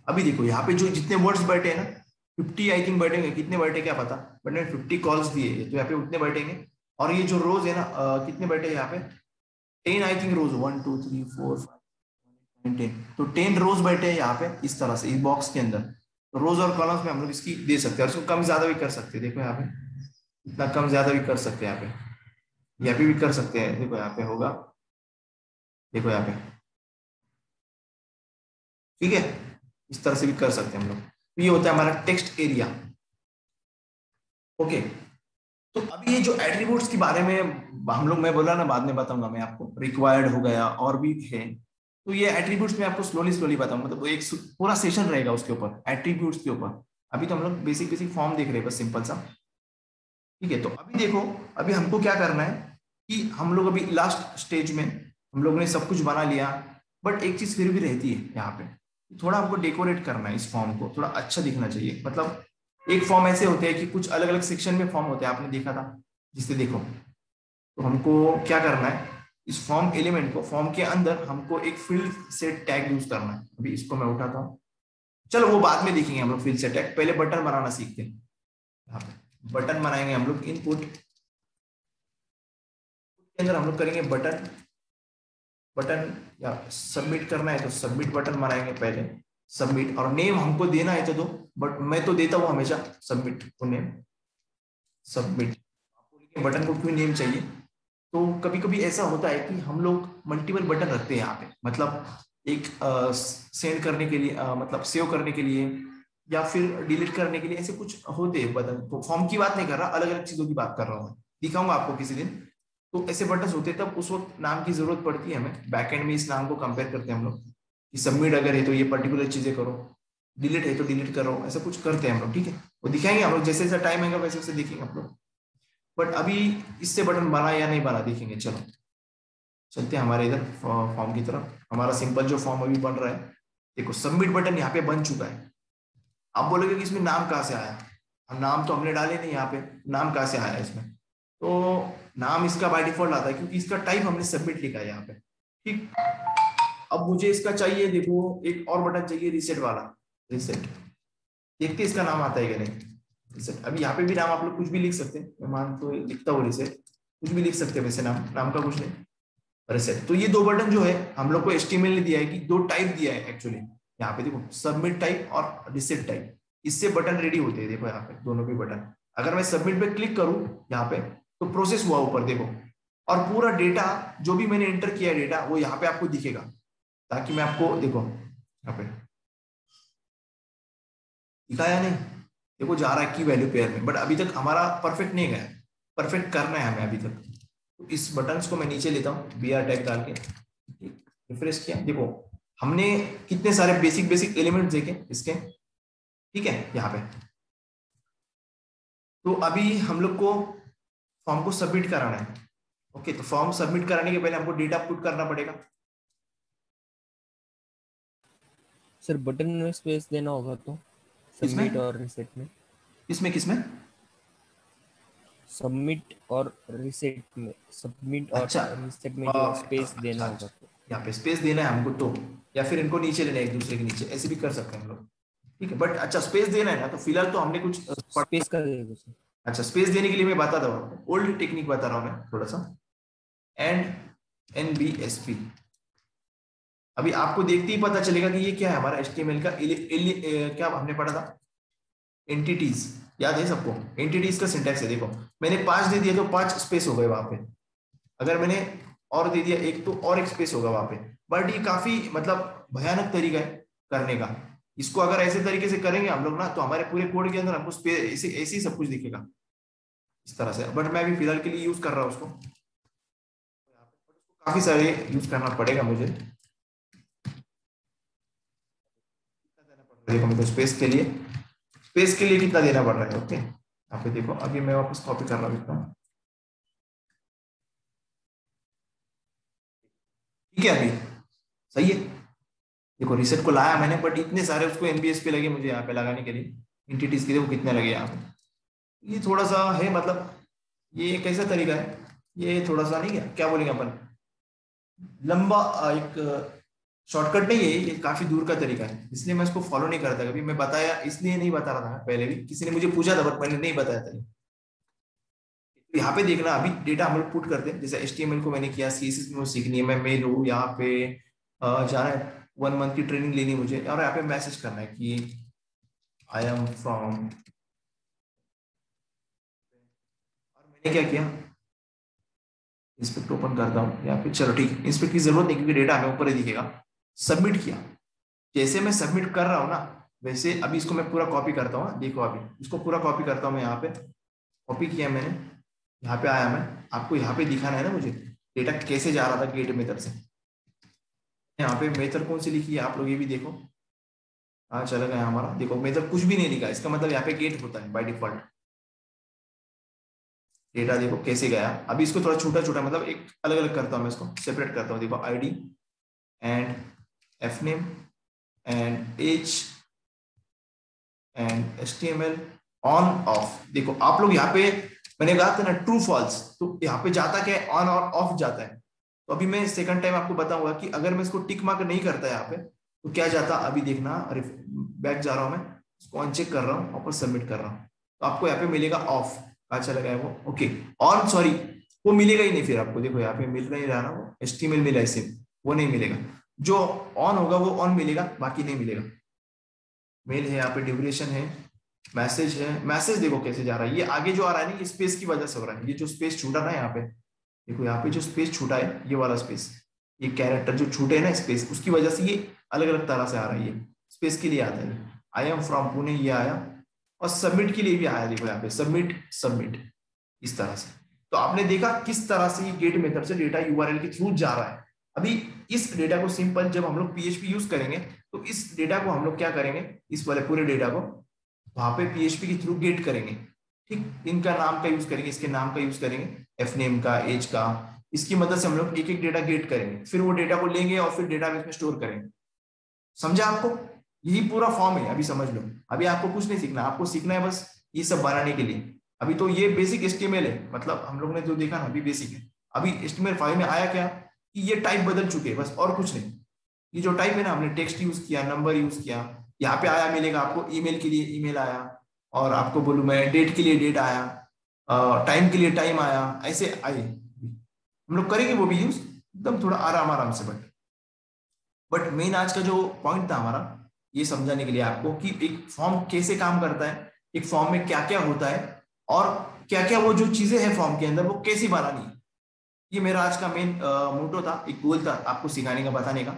अभी देखो यहाँ पे जो जितने वर्ड्स बैठे हैं ना, 50 आई थिंक बैठेंगे, कितने बैठे क्या पता, बट मैंने 50 कॉल्स दिए तो यहाँ पे उतने बैठेंगे। और ये जो रोज है ना, कितने बैठे हैं यहाँ पे, 10 आई थिंक रोज, 1 2 3 4 5 10, तो 10 रोज बैठे हैं यहाँ पे इस तरह से, इस बॉक्स के अंदर। तो रोज और कॉलम्स में हम लोग इसकी दे सकते हैं, और इसको कम ज्यादा भी कर सकते हैं, देखो यहाँ पे इतना कम ज्यादा भी कर सकते हैं, यहाँ पे भी कर सकते हैं, देखो यहाँ पे होगा, देखो यहाँ पे, ठीक है, इस तरह से भी कर सकते हैं हम लोग। तो ये होता है हमारा टेक्स्ट एरिया। ओके, तो अभी ये जो एट्रीब्यूट्स के बारे में हम लोग, मैं बोला ना बाद में बताऊंगा मैं आपको, रिक्वायर्ड हो गया और भी है, तो ये एट्रीब्यूट्स में आपको स्लोली स्लोली बताऊंगा, मतलब एक पूरा सेशन रहेगा उसके ऊपर, एट्रीब्यूट्स के ऊपर। अभी तो हम लोग बेसिक बेसिक फॉर्म देख रहे हैं बस, सिंपल सा, ठीक है। तो अभी देखो, अभी हमको क्या करना है कि हम लोग अभी लास्ट स्टेज में, हम लोग ने सब कुछ बना लिया, बट एक चीज फिर भी रहती है यहाँ पे, थोड़ा हमको डेकोरेट करना है इस फॉर्म को, थोड़ा अच्छा दिखना चाहिए। मतलब एक फॉर्म ऐसे होते हैं कि कुछ अलग अलग सेक्शन में फॉर्म होते हैं, आपने देखा था, जिससे देखो, तो हमको क्या करना है, इस फॉर्म एलिमेंट को, फॉर्म के अंदर हमको एक फील्ड सेट टैग यूज करना है। अभी इसको मैं उठाता हूँ, चलो वो बाद में देखेंगे हम लोग फील्ड से टैग, पहले बटन बनाना सीखते हैं। यहाँ पे बटन बनाएंगे हम लोग, इनपुट के अंदर हम लोग करेंगे बटन, बटन या सबमिट करना है तो सबमिट बटन बनाएंगे पहले, सबमिट, और नेम हमको देना है तो दो, बट मैं तो देता हूँ हमेशा सबमिट को नेम, सबमिट। आपको बटन को क्यों नेम चाहिए, तो कभी कभी ऐसा होता है कि हम लोग मल्टीपल बटन रखते हैं यहाँ पे, मतलब एक सेंड करने के लिए मतलब सेव करने के लिए या फिर डिलीट करने के लिए, ऐसे कुछ होते हैं बटन। तो फॉर्म की बात नहीं कर रहा, अलग अलग चीजों की बात कर रहा हूँ, दिखाऊंगा आपको किसी दिन। तो ऐसे बटन होते हैं, तब उस वक्त नाम की जरूरत पड़ती है हमें, बैकएंड में इस नाम को कंपेयर करते हैं हम लोग कि सबमिट अगर है तो ये पर्टिकुलर चीजें करो, डिलीट है तो डिलीट करो, ऐसा कुछ करते हैं हम लोग, ठीक है। वो दिखाएंगे हम लोग, जैसे जैसा टाइम आएगा वैसे वैसे देखेंगे हम लोग। बट अभी इससे बटन बना या नहीं बना देखेंगे। चलो चलते हैं हमारे इधर फॉर्म की तरफ। हमारा सिंपल जो फॉर्म अभी बन रहा है, देखो सबमिट बटन यहाँ पे बन चुका है। आप बोलोगे कि इसमें नाम कहाँ से आया, नाम तो हमने डाले नहीं यहाँ पे, नाम कहाँ से आया इसमें, तो नाम इसका बाय डिफॉल्ट आता है क्योंकि इसका टाइप हमने सबमिट लिखा है यहाँ पे, ठीक। अब मुझे इसका चाहिए, देखो एक और बटन चाहिए रिसेट वाला, रिसेट, देखते इसका नाम आता है कि नहीं, रिसेट। अभी यहाँ पे भी नाम आप लोग कुछ भी लिख सकते हैं, मैं मान तो लिखता हूँ रिसेट, कुछ भी लिख सकते हैं वैसे, नाम का कुछ नहीं, रिसेट। तो ये दो बटन जो है हम लोग को HTML ने दिया है कि दो टाइप दिया है एक्चुअली, यहाँ पे देखो सबमिट टाइप और रिसेट टाइप, इससे बटन रेडी होते हैं। देखो यहाँ पे दोनों भी बटन, अगर मैं सबमिट पे क्लिक करूं यहाँ पे तो प्रोसेस हुआ ऊपर देखो, और पूरा डेटा जो भी मैंने एंटर किया है डेटा वो यहाँ पे आपको दिखेगा, ताकि मैं आपको देखो यहाँ पे दिखाया नहीं, देखो जा रहा है की वैल्यू पेयर में, बट अभी तक हमारा परफेक्ट नहीं गया, परफेक्ट करना है हमें अभी तक। तो इस बटन को मैं नीचे लेता हूँ BR टैग डाल के, रिफ्रेश किया, देखो हमने कितने सारे बेसिक बेसिक एलिमेंट देखे इसके, ठीक है यहाँ पे। तो अभी हम लोग को फॉर्म को सबमिट कराना है, ओके। तो फॉर्म सबमिट कराने के पहले हमको डेटा पुट करना पड़ेगा। सर बटन में स्पेस देना होगा तो किसमें सबमिट और रिसेट में, किसमें किसमें सबमिट और रिसेट में, सबमिट और अच्छा रिसेट में जो स्पेस देना अच्छा होगा अच्छा, तो यहाँ पे स्पेस देना है हमको तो, या फिर इनको नीचे लेना है एक दूसरे के नीचे, ऐसे भी कर सकते हैं हम लोग, ठीक है। बट अच्छा स्पेस देना है ना, तो फिलहाल तो हमने कुछ स्पेस का देगा सर। अच्छा स्पेस देने के लिए मैं बताता हूँ, ओल्ड टेक्निक बता रहा हूँ मैं थोड़ा सा, एंड NBSP। अभी आपको देखते ही पता चलेगा कि ये क्या है हमारा HTML का क्या हमने पढ़ा था, एंटिटीज, याद है सबको, एंटिटीज का सिंटैक्स है। देखो मैंने 5 दे दिया तो 5 स्पेस हो गए वहां पे, अगर मैंने और दे दिया एक तो और एक स्पेस होगा वहां पे। बट ये काफी मतलब भयानक तरीका है करने का, इसको अगर ऐसे तरीके से करेंगे हम लोग ना, तो हमारे पूरे कोड के अंदर हमको स्पेस ऐसे ऐसे ही सब कुछ दिखेगा इस तरह से। बट मैं अभी फिलहाल के लिए यूज कर रहा हूँ उसको, काफी सारे यूज करना पड़ेगा मुझे। देखो मेरे को स्पेस के लिए कितना देना पड़ रहा है, ओके। यहाँ पे देखो अभी मैं वापस कॉपी कर रहा हूँ, ठीक है अभी सही है। देखो रिसेट को लाया मैंने, बट इतने सारे उसको NBSP लगे मुझे यहाँ पे लगाने के लिए, एंटिटीज के देखो कितने लगे यहाँ पे। ये थोड़ा सा है मतलब, ये कैसा तरीका है, ये थोड़ा सा नहीं क्या बोलेंगे अपन, लंबा एक शॉर्टकट नहीं है, ये काफी दूर का तरीका है, इसलिए मैं इसको फॉलो नहीं करता कभी। मैं बताया इसलिए नहीं बता रहा था, पहले भी किसी ने मुझे पूछा था बट मैंने नहीं बताया था। तो यहाँ पे देखना, अभी डेटा हम लोग पुट करते हैं, जैसे HTML को मैंने किया, CSS में सीखनी है, मैं मेल हूँ यहाँ पे, जाना है 1 मंथ की ट्रेनिंग लेनी मुझे, और यहाँ पे मैसेज करना है कि आई एम फ्रॉम, और मैंने क्या किया, इंस्पेक्ट ओपन करता हूँ यहाँ पे, चलो ठीक है, इंस्पेक्ट की जरूरत नहीं क्योंकि डेटा हमें ऊपर ही दिखेगा। सबमिट किया, जैसे मैं सबमिट कर रहा हूँ ना, वैसे अभी इसको मैं पूरा कॉपी करता हूँ, देखो अभी इसको पूरा कॉपी करता हूँ मैं, यहाँ पे कॉपी किया मैंने, यहाँ पे आया मैं, आपको यहाँ पे दिखाना है ना मुझे डेटा कैसे जा रहा था गेट मेथड से। यहाँ पे मेथड कौन सी लिखी है आप लोग ये भी देखो, हाँ चला गया हमारा, देखो मेथड कुछ भी नहीं लिखा, इसका मतलब यहाँ पे गेट होता है बाय डिफॉल्ट। डेटा देखो कैसे गया, अभी इसको थोड़ा छोटा छोटा मतलब एक अलग अलग करता हूँ मैं, इसको सेपरेट करता हूँ। देखो ID and fname and age and HTML on off. देखो आप लोग यहाँ पे मैंने कहा था ना ट्रू फॉल्स, तो यहाँ पे जाता क्या है, ऑन और ऑफ जाता है। तो अभी मैं सेकंड टाइम आपको बताऊंगा कि अगर मैं इसको टिक मार्क नहीं करता यहाँ पे तो क्या जाता, अभी देखना, अरे बैक जा रहा हूं मैं, इसको अनचेक कर रहा हूँ, वापस सबमिट कर रहा हूँ, तो आपको यहाँ पे मिलेगा ऑफ, अच्छा लगा है वो, ओके। ऑन सॉरी, वो मिलेगा ही नहीं फिर आपको, देखो यहाँ पे मिल नहीं रहा ना, वो HTML मिला है सिर्फ, वो नहीं मिलेगा। जो ऑन होगा वो ऑन मिलेगा, बाकी नहीं मिलेगा। मेल है, यहाँ पे ड्यूरेशन है, मैसेज है, मैसेज देखो कैसे जा रहा है, ये आगे जो आ रहा है ना, ये स्पेस की वजह से हो रहा है, ये जो स्पेस छूटा ना यहाँ पे, देखो यहाँ पे जो स्पेस छूटा है, ये वाला स्पेस, ये कैरेक्टर जो छूटे है ना स्पेस, उसकी वजह से ये अलग अलग तरह से आ रहा है, ये स्पेस के लिए आता है। आई एम फ्रॉम पुणे, ये आया, और सबमिट के लिए भी आया, देखो यहाँ पे सबमिट सबमिट, इस तरह से। तो आपने देखा किस तरह से ये गेट मेथड से डेटा यूआरएल के थ्रू जा रहा है। अभी इस डेटा को सिंपल जब हम लोग PHP यूज करेंगे, तो इस डेटा को हम लोग क्या करेंगे, इस वाले पूरे डेटा को वहां पे PHP के थ्रू गेट करेंगे, ठीक, इनका नाम का यूज करेंगे, इसके नाम का यूज करेंगे, एफ नेम का, एज का, इसकी मदद से हम लोग एक एक डेटा गेट करेंगे, फिर वो डेटा को लेंगे और फिर डेटाबेस में स्टोर करेंगे। समझा आपको? यही पूरा फॉर्म है, अभी समझ लो। अभी आपको कुछ नहीं सीखना, आपको सीखना है बस ये सब बनाने के लिए। अभी तो ये बेसिक HTML है, मतलब हम लोग ने जो देखा ना अभी बेसिक है। अभी HTML5 में आया क्या कि ये टाइप बदल चुके हैं, बस और कुछ नहीं। ये जो टाइप है ना, हमने टेक्स्ट यूज किया, नंबर यूज किया, यहाँ पे आया मिलेगा आपको, ईमेल के लिए ईमेल आया, और आपको बोलूं मैं डेट के लिए डेट आया, टाइम के लिए टाइम आया, ऐसे आए। हम लोग करेंगे वो भी यूज एकदम थोड़ा आराम आराम से। बट मेन आज का जो पॉइंट था हमारा, ये समझाने के लिए आपको कि एक फॉर्म कैसे काम करता है, एक फॉर्म में क्या क्या होता है, और क्या क्या वो जो चीजें हैं फॉर्म के अंदर वो कैसी बनानी है। ये मेरा आज का मेन मोटो था, एक गोल था आपको सिखाने का, बताने का,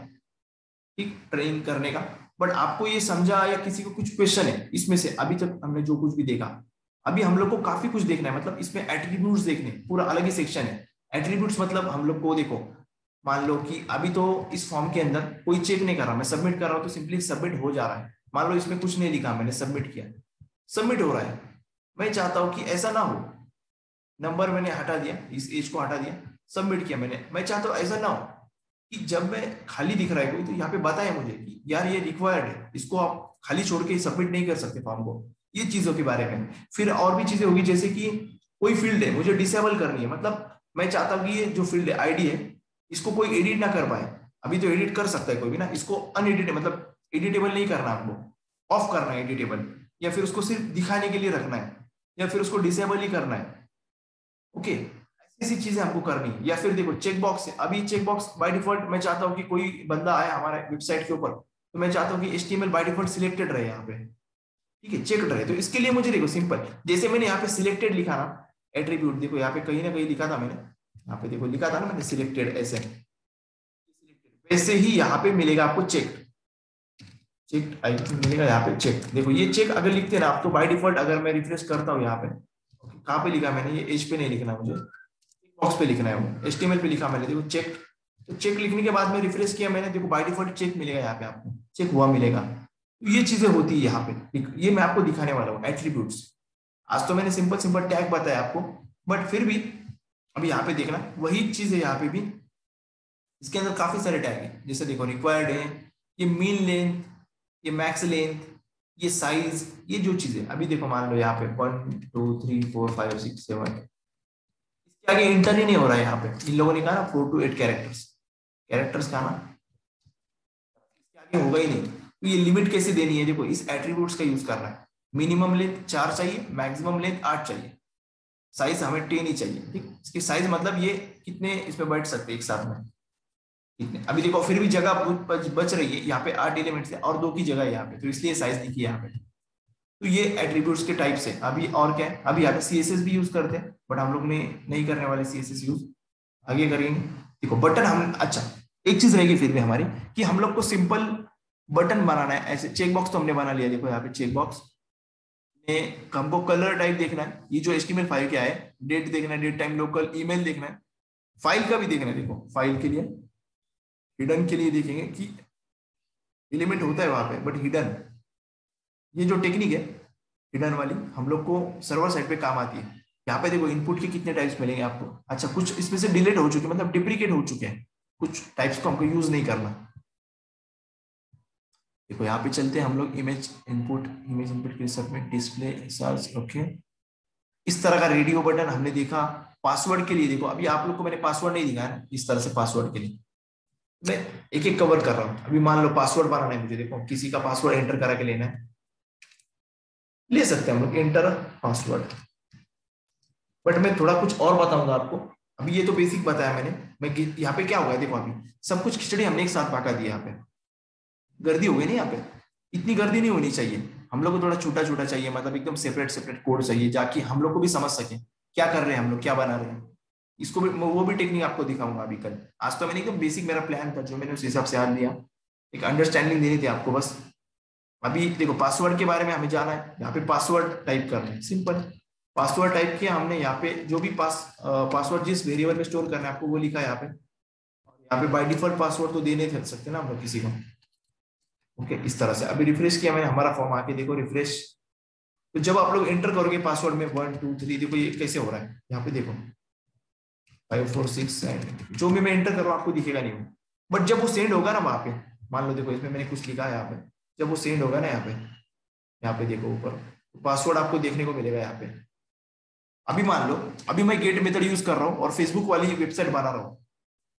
ठीक, ट्रेन करने का। बट आपको ये समझा या किसी को कुछ क्वेश्चन है इसमें से, अभी तक हमने जो कुछ भी देखा, अभी हम लोग को काफी कुछ देखना है, मतलब इसमें एट्रीब्यूट्स देखने, पूरा अलग ही सेक्शन है। एट्रीब्यूट्स मतलब हम लोग को देखो, मान लो कि अभी तो इस फॉर्म के अंदर कोई चेक नहीं कर रहा, मैं सबमिट कर रहा हूं तो सिंपली सबमिट हो जा रहा है। मान लो इसमें कुछ नहीं लिखा, मैंने सबमिट किया, सबमिट हो रहा है। मैं चाहता हूं कि ऐसा ना हो, नंबर मैंने हटा दिया, इस एज को हटा दिया, सबमिट किया मैंने, मैं चाहता हूं ऐसा ना हो कि जब मैं खाली दिख रहा है कोई, तो यहाँ पे बताए मुझे कि यार ये रिक्वायर्ड है, इसको आप खाली छोड़ के सबमिट नहीं कर सकते फॉर्म को, ये चीजों के बारे में। फिर और भी चीजें होगी, जैसे कि कोई फील्ड है मुझे डिसेबल करनी है, मतलब मैं चाहता हूँ कि ये जो फील्ड है आईडी है, इसको कोई एडिट ना कर पाए। अभी तो एडिट कर सकता है कोई भी ना, इसको अनएडिटेबल मतलब एडिटेबल नहीं करना, आपको ऑफ करना है एडिटेबल, या फिर उसको सिर्फ दिखाने के लिए रखना है, या फिर उसको डिसेबल ही करना है। ओके, ऐसी चीजें हमको करनी है। या फिर देखो चेक बॉक्स है, अभी चेक बॉक्स बाय डिफॉल्ट मैं चाहता हूँ कि कोई बंदा आया हमारे वेबसाइट के ऊपर, तो मैं चाहता हूँ कि HTML बाय डिफॉल्ट सिलेक्टेड रहे यहाँ पे, ठीक है, चेक रहे। तो इसके लिए मुझे देखो सिंपल, जैसे मैंने यहाँ पे सिलेक्टेड लिखा ना, एट्रीब्यूट देखो यहाँ पे कहीं ना कहीं लिखा था मैंने, यहाँ पे देखो लिखा था ना मैंने सिलेक्टेड, ऐसे वैसे ही यहाँ पे मिलेगा आपको चेक, चेक आई मिलेगा यहाँ पे चेक। देखो ये चेक अगर लिखते हैं ना आप, तो बाय डिफॉल्ट अगर मैं रिफ्रेश करता हूँ यहाँ पे, कहाँ पे लिखा मैंने, ये एज पे नहीं लिखना, मुझे बॉक्स पे लिखना है, वो HTML पे लिखा मैंने, देखो चेक। तो चेक लिखने के बाद में रिफ्रेश किया मैंने, देखो बाय डिफॉल्ट चेक मिलेगा यहाँ पे, आपको चेक हुआ मिलेगा। तो ये चीजें होती है यहाँ पे, ये मैं आपको दिखाने वाला हूँ एट्रीब्यूट्स। आज तो मैंने सिंपल सिंपल टैग बताया आपको, बट फिर भी अभी यहाँ पे देखना वही चीज है, यहाँ पे भी इसके अंदर काफी सारे टैग है। जैसे देखो रिक्वायर्ड है, ये मीन लेंथ, ये मैक्स लेंथ, ये साइज, ये जो चीजें अभी देखो, मान लो यहाँ पे 1 2 3 4 5 6 7, इसके आगे इंटर ही नहीं हो रहा है। यहाँ पे इन लोगों ने कहा ना 4 to 8 कैरेक्टर्स, कैरेक्टर्स का ना इसके आगे होगा ही नहीं। तो ये लिमिट कैसे देनी है, देखो इस एट्रीब्यूट्स का यूज करना है। मिनिमम लेंथ 4 चाहिए, मैक्सिमम लेंथ 8 चाहिए, साइज हमें 10 ही चाहिए, ठीक। इसकी साइज मतलब ये कितने इसमें बैठ सकते हैं एक साथ में, कितने। अभी देखो फिर भी जगह बच रही है, यहाँ पे 8 एलिमेंट्स है और 2 की जगह यहाँ पे, तो इसलिए साइज लिखी है यहाँ पे। तो ये एट्रीब्यूट्स के टाइप्स है। अभी और क्या है, अभी यहाँ पे CSS भी यूज करते हैं, बट हम लोग ने नहीं करने वाले CSS यूज, आगे करेंगे। देखो बटन हम, अच्छा एक चीज रहेगी फिर भी हमारी, कि हम लोग को सिंपल बटन बनाना है। ऐसे चेक बॉक्स तो हमने बना लिया, देखो यहाँ पे चेक बॉक्स में हमको कलर टाइप देखना है, ये जो HTML5 क्या है, डेट देखना है, डेट टाइम लोकल, ईमेल देखना है, फाइल का भी देखना है। देखो फाइल के लिए, हिडन के लिए देखेंगे कि एलिमेंट होता है वहां पे बट हिडन, ये जो टेक्निक है हिडन वाली हम लोग को सर्वर साइड पे काम आती है। यहाँ पे देखो इनपुट के कितने टाइप्स मिलेंगे आपको। अच्छा कुछ इसमें से डिलीट हो चुके, मतलब डिप्रिकेट हो चुके हैं, कुछ टाइप्स को हमको यूज नहीं करना। देखो यहाँ पे चलते हैं हम लोग, इमेज इनपुट के सबमिट डिस्प्ले सर्च, ओके। इस तरह का रेडियो बटन हमने देखा। पासवर्ड के लिए देखो, अभी आप लोग को मैंने पासवर्ड नहीं दिखाया ना, इस तरह से पासवर्ड के लिए मैं एक एक कवर कर रहा हूँ। अभी मान लो पासवर्ड बनाना है मुझे, देखो किसी का पासवर्ड एंटर करा के लेना है, ले सकते हैं हम लोग एंटर पासवर्ड। बट मैं थोड़ा कुछ और बताऊंगा आपको। अभी ये तो बेसिक बताया मैंने। मैं यहाँ पे क्या हुआ है देखो, अभी सब कुछ खिचड़ी हमने एक साथ पका दिया, यहाँ पे गर्दी हो गई ना, यहाँ पे इतनी गर्दी नहीं होनी चाहिए। हम लोग को थोड़ा छोटा छोटा चाहिए, मतलब एकदम सेपरेट सेपरेट कोड चाहिए, जाकि हम लोग को भी समझ सके क्या कर रहे हैं हम लोग, क्या बना रहे हैं। इसको भी, वो भी टेक्निक आपको दिखाऊंगा अभी कल। आज तो मैंने एकदम बेसिक मेरा प्लान था जो मैंने उस हिसाब से आज दिया, एक अंडरस्टैंडिंग देनी थी आपको बस। अभी देखो पासवर्ड के बारे में हमें जाना है, यहाँ पे पासवर्ड टाइप करना है, सिंपल पासवर्ड टाइप किया हमने। यहाँ पे जो भी पासवर्ड जिस वेरिएबल में स्टोर करना है आपको वो लिखा है यहाँ पे। यहाँ पे बाय डिफॉल्ट पासवर्ड तो दे नहीं सकते ना हम लोग किसी को। ओके, इस तरह से अभी रिफ्रेश किया मैंने, हमारा फॉर्म आके देखो रिफ्रेश। तो जब आप लोग एंटर करोगे पासवर्ड में 1 2 3, देखो ये कैसे हो रहा है, यहाँ पे देखो 5 4 6 जो भी मैं एंटर कर रहा हूँ आपको दिखेगा नहीं वो। बट जब वो सेंड होगा ना वहां पे, मान लो देखो इसमें मैंने कुछ लिखा है यहाँ पे, जब वो सेंड होगा ना यहाँ पे देखो ऊपर पासवर्ड आपको देखने को मिलेगा यहाँ पे। अभी मान लो, अभी मैं गेट मेथड यूज कर रहा हूँ और फेसबुक वाली वेबसाइट बना रहा हूँ,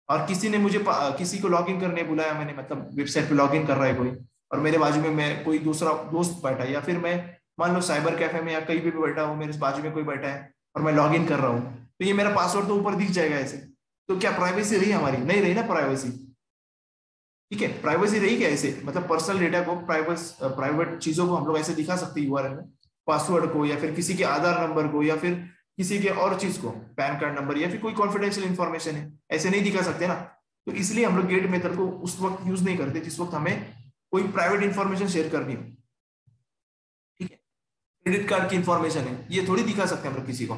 और किसी ने मुझे किसी को लॉगिन करने बुलाया मैंने, मतलब वेबसाइट पे लॉगिन कर रहा है कोई, और मेरे बाजू में मैं कोई दूसरा दोस्त बैठा है, या फिर मैं मान लो साइबर कैफे में या कहीं भी बैठा हूँ, मेरे बाजू में कोई बैठा है और मैं लॉगिन कर रहा हूँ, तो ये मेरा पासवर्ड तो ऊपर दिख जाएगा ऐसे। तो क्या प्राइवेसी रही हमारी? नहीं रही ना प्राइवेसी। ठीक है, प्राइवेसी रही क्या ऐसे? मतलब पर्सनल डेटा को, प्राइवेट चीजों को हम लोग ऐसे दिखा सकते हैं यूआरएल में, पासवर्ड को, या फिर किसी के आधार नंबर को, या फिर किसी के और चीज को, पैन कार्ड नंबर, या फिर कोई कॉन्फिडेंशियल इंफॉर्मेशन है, ऐसे नहीं दिखा सकते ना। तो इसलिए हम लोग गेट मेथड को उस वक्त यूज नहीं करते जिस वक्त हमें कोई प्राइवेट इंफॉर्मेशन शेयर करनी हो। ठीक है, क्रेडिट कार्ड की इंफॉर्मेशन है, ये थोड़ी दिखा सकते हैं हम लोग किसी को।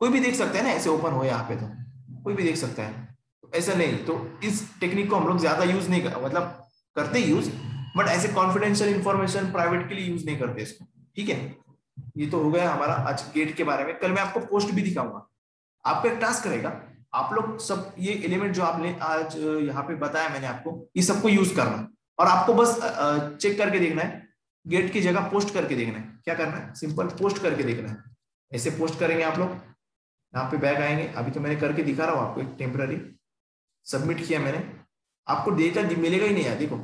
कोई भी देख सकता है ना ऐसे ओपन हो यहाँ पे, तो कोई भी देख सकता है, तो ऐसा नहीं। तो इस टेक्निक को हम लोग ज्यादा यूज नहीं कर, मतलब करते यूज, बट ऐसे कॉन्फिडेंशियल इंफॉर्मेशन प्राइवेट के लिए यूज नहीं करते इसको। ठीक है, ये तो हो गया हमारा आज गेट के बारे में। कल मैं आपको पोस्ट भी दिखाऊंगा। आपका एक टास्क रहेगा, आप लोग सब ये एलिमेंट जो आपने आज यहाँ पे बताया मैंने आपको, ये सबको यूज करना, और आपको बस चेक करके देखना है, गेट की जगह पोस्ट करके देखना है। क्या करना है? सिंपल पोस्ट करके देखना है। ऐसे पोस्ट करेंगे आप लोग, यहाँ पे बैक आएंगे। अभी तो मैंने करके दिखा रहा हूँ आपको, एक टेम्पररी सबमिट किया मैंने, आपको डेटा मिलेगा ही नहीं यार, देखो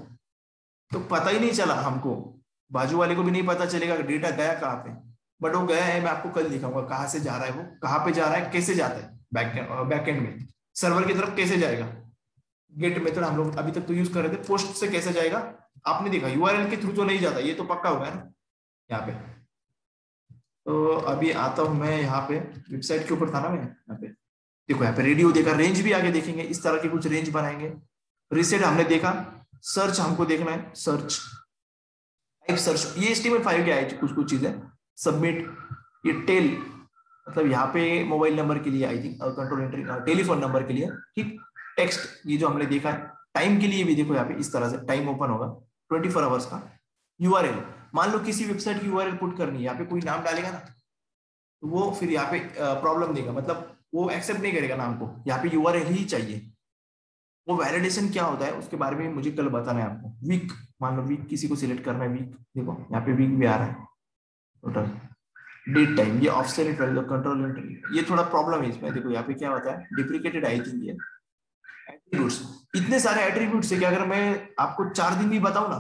तो पता ही नहीं चला हमको, बाजू वाले को भी नहीं पता चलेगा कि डेटा गया कहाँ पे। बट वो गया है, मैं आपको कल दिखाऊंगा कहाँ से जा रहा है, वो कहाँ पे जा रहा है, कैसे जाता है, बैकएंड में सर्वर की तरफ कैसे जाएगा। गेट मेथड हम लोग अभी तक तो यूज कर रहे थे, पोस्ट से कैसे जाएगा आपने देखा, यूआरएल के थ्रू तो नहीं जाता, ये तो पक्का हुआ है ना यहाँ पे। तो अभी आता हूं मैं यहाँ पे, वेबसाइट के ऊपर था ना मैं, यहाँ पे देखो, यहाँ पे रेडियो देखा, रेंज भी आगे देखेंगे, इस तरह के कुछ रेंज बनाएंगे। रिसेट हमने देखा, सर्च हमको देखना है, सर्च टाइप सर्च, ये HTML5 के आए कुछ कुछ चीजें। सबमिट, ये टेल, मतलब यहाँ पे मोबाइल नंबर के लिए I think, control entry telephone number के लिए। ठीक, टेक्स्ट ये जो हमने देखा है, टाइम के लिए भी देखो यहाँ पे इस तरह से टाइम ओपन होगा 24 आवर्स का। यूआरएल, मान लो किसी वेबसाइट की यूआरएल पुट करनी है, यहाँ पे कोई नाम डालेगा ना, तो वो फिर यहाँ पे प्रॉब्लम देगा, मतलब वो एक्सेप्ट नहीं करेगा नाम को, यहाँ पे यूआरएल ही चाहिए। वो वैलिडेशन क्या होता है उसके बारे में मुझे कल बताना है आपको। वीक, मान लो वीक किसी को सिलेक्ट करना है, वीक देखो यहाँ पे वीक भी आ रहा है, टोटल डेट टाइम, ये ऑफसेट वैल्यू कंट्रोल एंट्री, ये थोड़ा प्रॉब्लम है इसमें। देखो यहाँ पे क्या होता है, डिप्रिकेटेड आई थिंक ये एट्रीब्यूट्स, इतने सारे एट्रीब्यूट्स है कि अगर मैं आपको 4 दिन भी बताऊं ना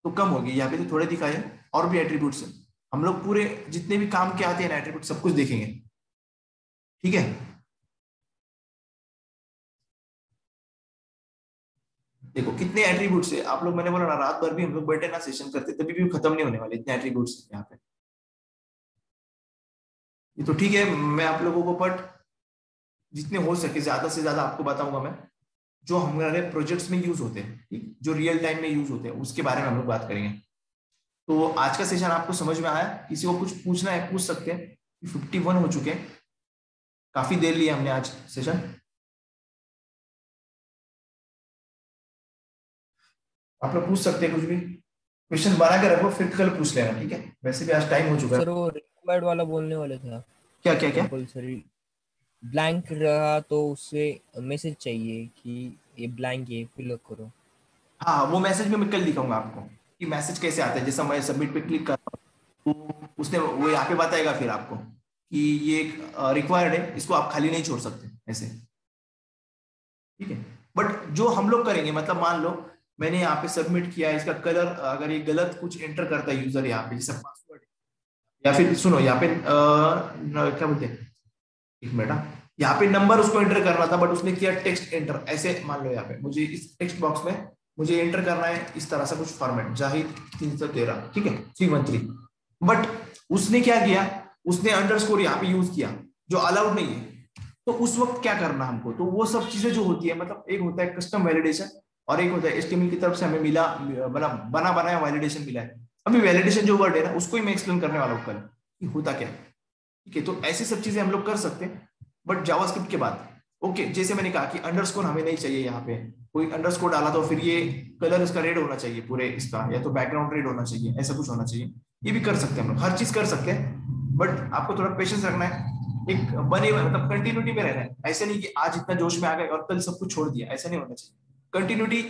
तो कम होगी। यहाँ पे तो थोड़े दिखाए, और भी एट्रीब्यूट्स है, हम लोग पूरे जितने भी काम के आते हैं ना एट्रीब्यूट सब कुछ देखेंगे। ठीक है, देखो कितने एट्रीब्यूट्स है आप लोग, मैंने बोला ना रात भर भी हम लोग बैठे ना सेशन करते तभी भी खत्म नहीं होने वाले, इतने एट्रीब्यूट्स है यहाँ पे। ये तो ठीक है, मैं आप लोगों को बट जितने हो सके ज्यादा से ज्यादा आपको बताऊंगा मैं, जो हमारे प्रोजेक्ट्स में यूज होते हैं, ठीक, जो रियल टाइम में यूज होते हैं उसके बारे में हम लोग बात करेंगे। तो आज का सेशन आपको समझ में आया? किसी को कुछ पूछना है पूछ सकते हैं, 51 हो चुके हैं, काफी देर लिया हमने आज सेशन। आप लोग पूछ सकते हैं कुछ भी, क्वेश्चन बना के रखो फिर कल पूछ लेना, ठीक है? वैसे भी आज टाइम हो चुका है। सर वो रिक्वायर्ड वाला बोलने वाले था, क्या क्या क्या? कंपलसरी ब्लैंक रहा तो उससे मैसेज चाहिए कि ये ब्लैंक है फिल करो। हाँ हाँ, वो मैसेज में मैं कल दिखाऊंगा आपको कि मैसेज कैसे आता है। जैसा मैं सबमिट पे क्लिक कर रहा हूँ तो उसने वो यहाँ पे बताएगा फिर आपको कि ये रिक्वायर्ड है, इसको आप खाली नहीं छोड़ सकते ऐसे। ठीक है, बट जो हम लोग करेंगे, मतलब मान लो मैंने यहाँ पे सबमिट किया, इसका कलर अगर ये गलत कुछ एंटर करता है यूजर यहाँ पे, जैसे पासवर्ड, या फिर सुनो यहाँ पे क्या बोलते हैं, एक मिनट, यहाँ पे नंबर उसको एंटर करना था बट उसने किया टेक्स्ट एंटर, ऐसे मान लो यहाँ पे मुझे इस टेक्स्ट बॉक्स में मुझे एंटर करना है इस तरह से कुछ फॉर्मेट, जाहिद 313, ठीक है 313, बट उसने क्या किया, उसने अंडरस्कोर यहाँ पे यूज किया जो अलाउड नहीं है। तो उस वक्त क्या करना हमको, तो वो सब चीजें जो होती है, मतलब एक होता है कस्टम वैलिडेशन और एक होता है HTML की तरफ से हमें मिला, बना बनाया वैलिडेशन मिला है। अभी वैलिडेशन जो वर्ड है ना, उसको ही मैं एक्सप्लेन करने वाला हूँ कल कि होता क्या है, ठीक है। तो ऐसी सब चीजें हम लोग कर सकते हैं बट जावास्क्रिप्ट के बाद। ओके, जैसे मैंने कहा कि अंडरस्कोर हमें नहीं चाहिए, यहाँ पे कोई अंडरस्कोर डाला तो फिर ये कलर इसका रेड होना चाहिए पूरे इसका, या तो बैकग्राउंड रेड होना चाहिए, ऐसा कुछ होना चाहिए। ये भी कर सकते हैं हम लोग, हर चीज कर सकते हैं बट आपको थोड़ा पेशेंस रखना है, एक बने हुए मतलब कंटिन्यूटी में रहना है। ऐसे नहीं कि आज इतना जोश में आ गए और कल सब कुछ छोड़ दिया, ऐसा नहीं होना चाहिए। कंटिन्यूटी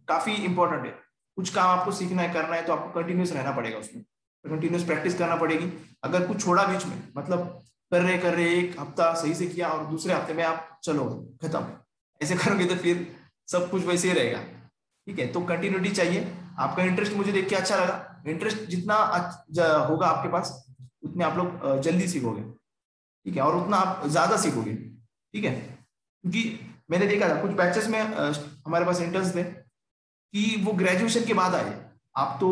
काफी इंपॉर्टेंट है, कुछ काम आपको सीखना है करना है तो आपको कंटिन्यूस रहना पड़ेगा, उसमें कंटिन्यूस प्रैक्टिस करना पड़ेगी। अगर कुछ छोड़ा बीच में, मतलब कर रहे एक हफ्ता सही से किया और दूसरे हफ्ते में आप चलो खत्म, ऐसे करोगे तो फिर सब कुछ वैसे ही रहेगा, ठीक है। तो कंटिन्यूटी चाहिए। आपका इंटरेस्ट मुझे देख के अच्छा लगा, इंटरेस्ट जितना होगा आपके पास उतने आप लोग जल्दी सीखोगे, ठीक है, और उतना आप ज्यादा सीखोगे, ठीक है। क्योंकि मैंने देखा था कुछ बैचेस में हमारे पास इंटर्न्स थे कि वो ग्रेजुएशन के बाद आए। आप तो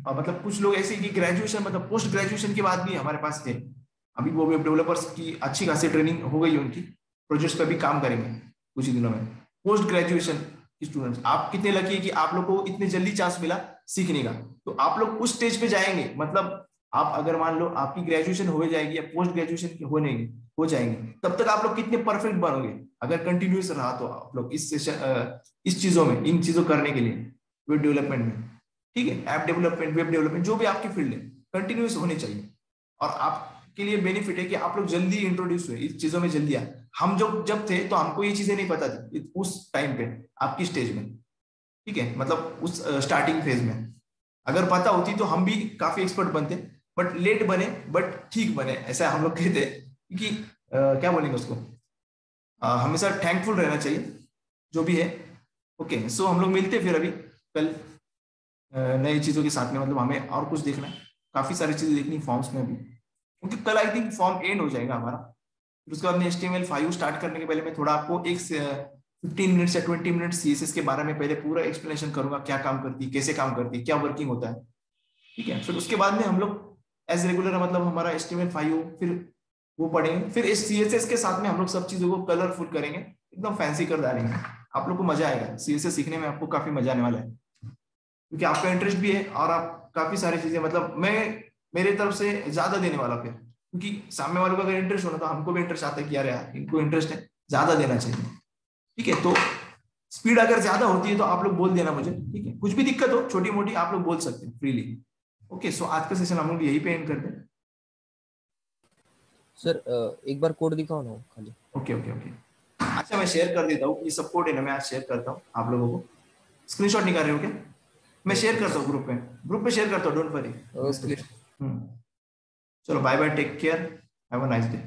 मतलब कुछ लोग ऐसे कि ग्रेजुएशन मतलब पोस्ट ग्रेजुएशन के बाद भी हमारे पास थे। अभी वो वेब डेवलपर्स की अच्छी खासी ट्रेनिंग हो गई उनकी, प्रोजेक्ट्स पे भी काम करेंगे कुछ ही दिनों में। पोस्ट ग्रेजुएशन स्टूडेंट्स, आप कितने लकी है कि आप लोग को इतने जल्दी चांस मिला सीखने का। तो आप लोग उस स्टेज पे जाएंगे, मतलब आप अगर मान लो आपकी ग्रेजुएशन हो जाएगी या पोस्ट ग्रेजुएशन हो जाएंगे, तब तक आप लोग कितने परफेक्ट बनोगे अगर कंटिन्यूस रहा तो आप लोग इस चीजों में, इन चीजों करने के लिए वेब डेवलपमेंट में, ठीक है, ऐप डेवलपमेंट, वेब डेवलपमेंट, जो भी आपकी फील्ड है कंटिन्यूस होनी चाहिए। और आपके लिए बेनिफिट है कि आप लोग जल्दी इंट्रोड्यूस हुए इस चीजों में, जल्दी आए। हम जब थे तो हमको ये चीजें नहीं पता थी उस टाइम पे आपकी स्टेज में, ठीक है, मतलब उस स्टार्टिंग फेज में। अगर पता होती तो हम भी काफी एक्सपर्ट बनते, बट लेट बने बट ठीक बने, ऐसा हम लोग कहते हैं। क्योंकि क्या बोलेंगे उसको, हमेशा थैंकफुल रहना चाहिए जो भी है। ओके, सो हम लोग मिलते फिर अभी कल नई चीजों के साथ में, मतलब हमें और कुछ देखना है, काफी सारी चीजें देखनी फॉर्म्स में भी, क्योंकि कल आई थिंक फॉर्म एंड हो जाएगा हमारा। फिर उसके बाद में HTML5 स्टार्ट करने के पहले मैं थोड़ा आपको एक 15 मिनट्स या 20 मिनट्स CSS के बारे में पहले पूरा एक्सप्लेनेशन करूंगा, क्या काम करती है, कैसे काम करती है, क्या वर्किंग होता है, ठीक है। फिर उसके बाद में हम लोग एज रेगुलर मतलब हमारा HTML5 फिर वो पढ़ेंगे, फिर इस CSS के साथ में हम लोग सब चीजों को कलरफुल करेंगे, एकदम फैंसी कर डालेंगे। आप लोग को मजा आएगा, CSS सीखने में आपको काफी मजा आने वाला है, क्योंकि आपका इंटरेस्ट भी है और आप काफी सारी चीजें, मतलब मैं मेरे तरफ से ज्यादा देने वाला फिर, क्योंकि सामने वालों का अगर इंटरेस्ट होना तो हमको भी इंटरेस्ट आता है कि यार यार इनको इंटरेस्ट है, ज्यादा देना चाहिए, ठीक है। तो स्पीड अगर ज्यादा होती है तो आप लोग बोल देना मुझे, ठीक है, कुछ भी दिक्कत हो छोटी मोटी आप लोग बोल सकते हैं फ्रीली। ओके, सो आज का सेशन हम लोग यही पे एंड करते हैं। सर एक बार कोड दिखाओ ना खाली। ओके ओके ओके, अच्छा मैं शेयर कर देता हूँ, ये सब कोड है ना, मैं आज शेयर करता हूँ आप लोगों को। स्क्रीनशॉट निकाल रहे हो क्या? मैं शेयर करता हूँ ग्रुप पे शेयर करता हूँ, डोंट वरी। ओके। चलो bye bye, take care, have a nice day.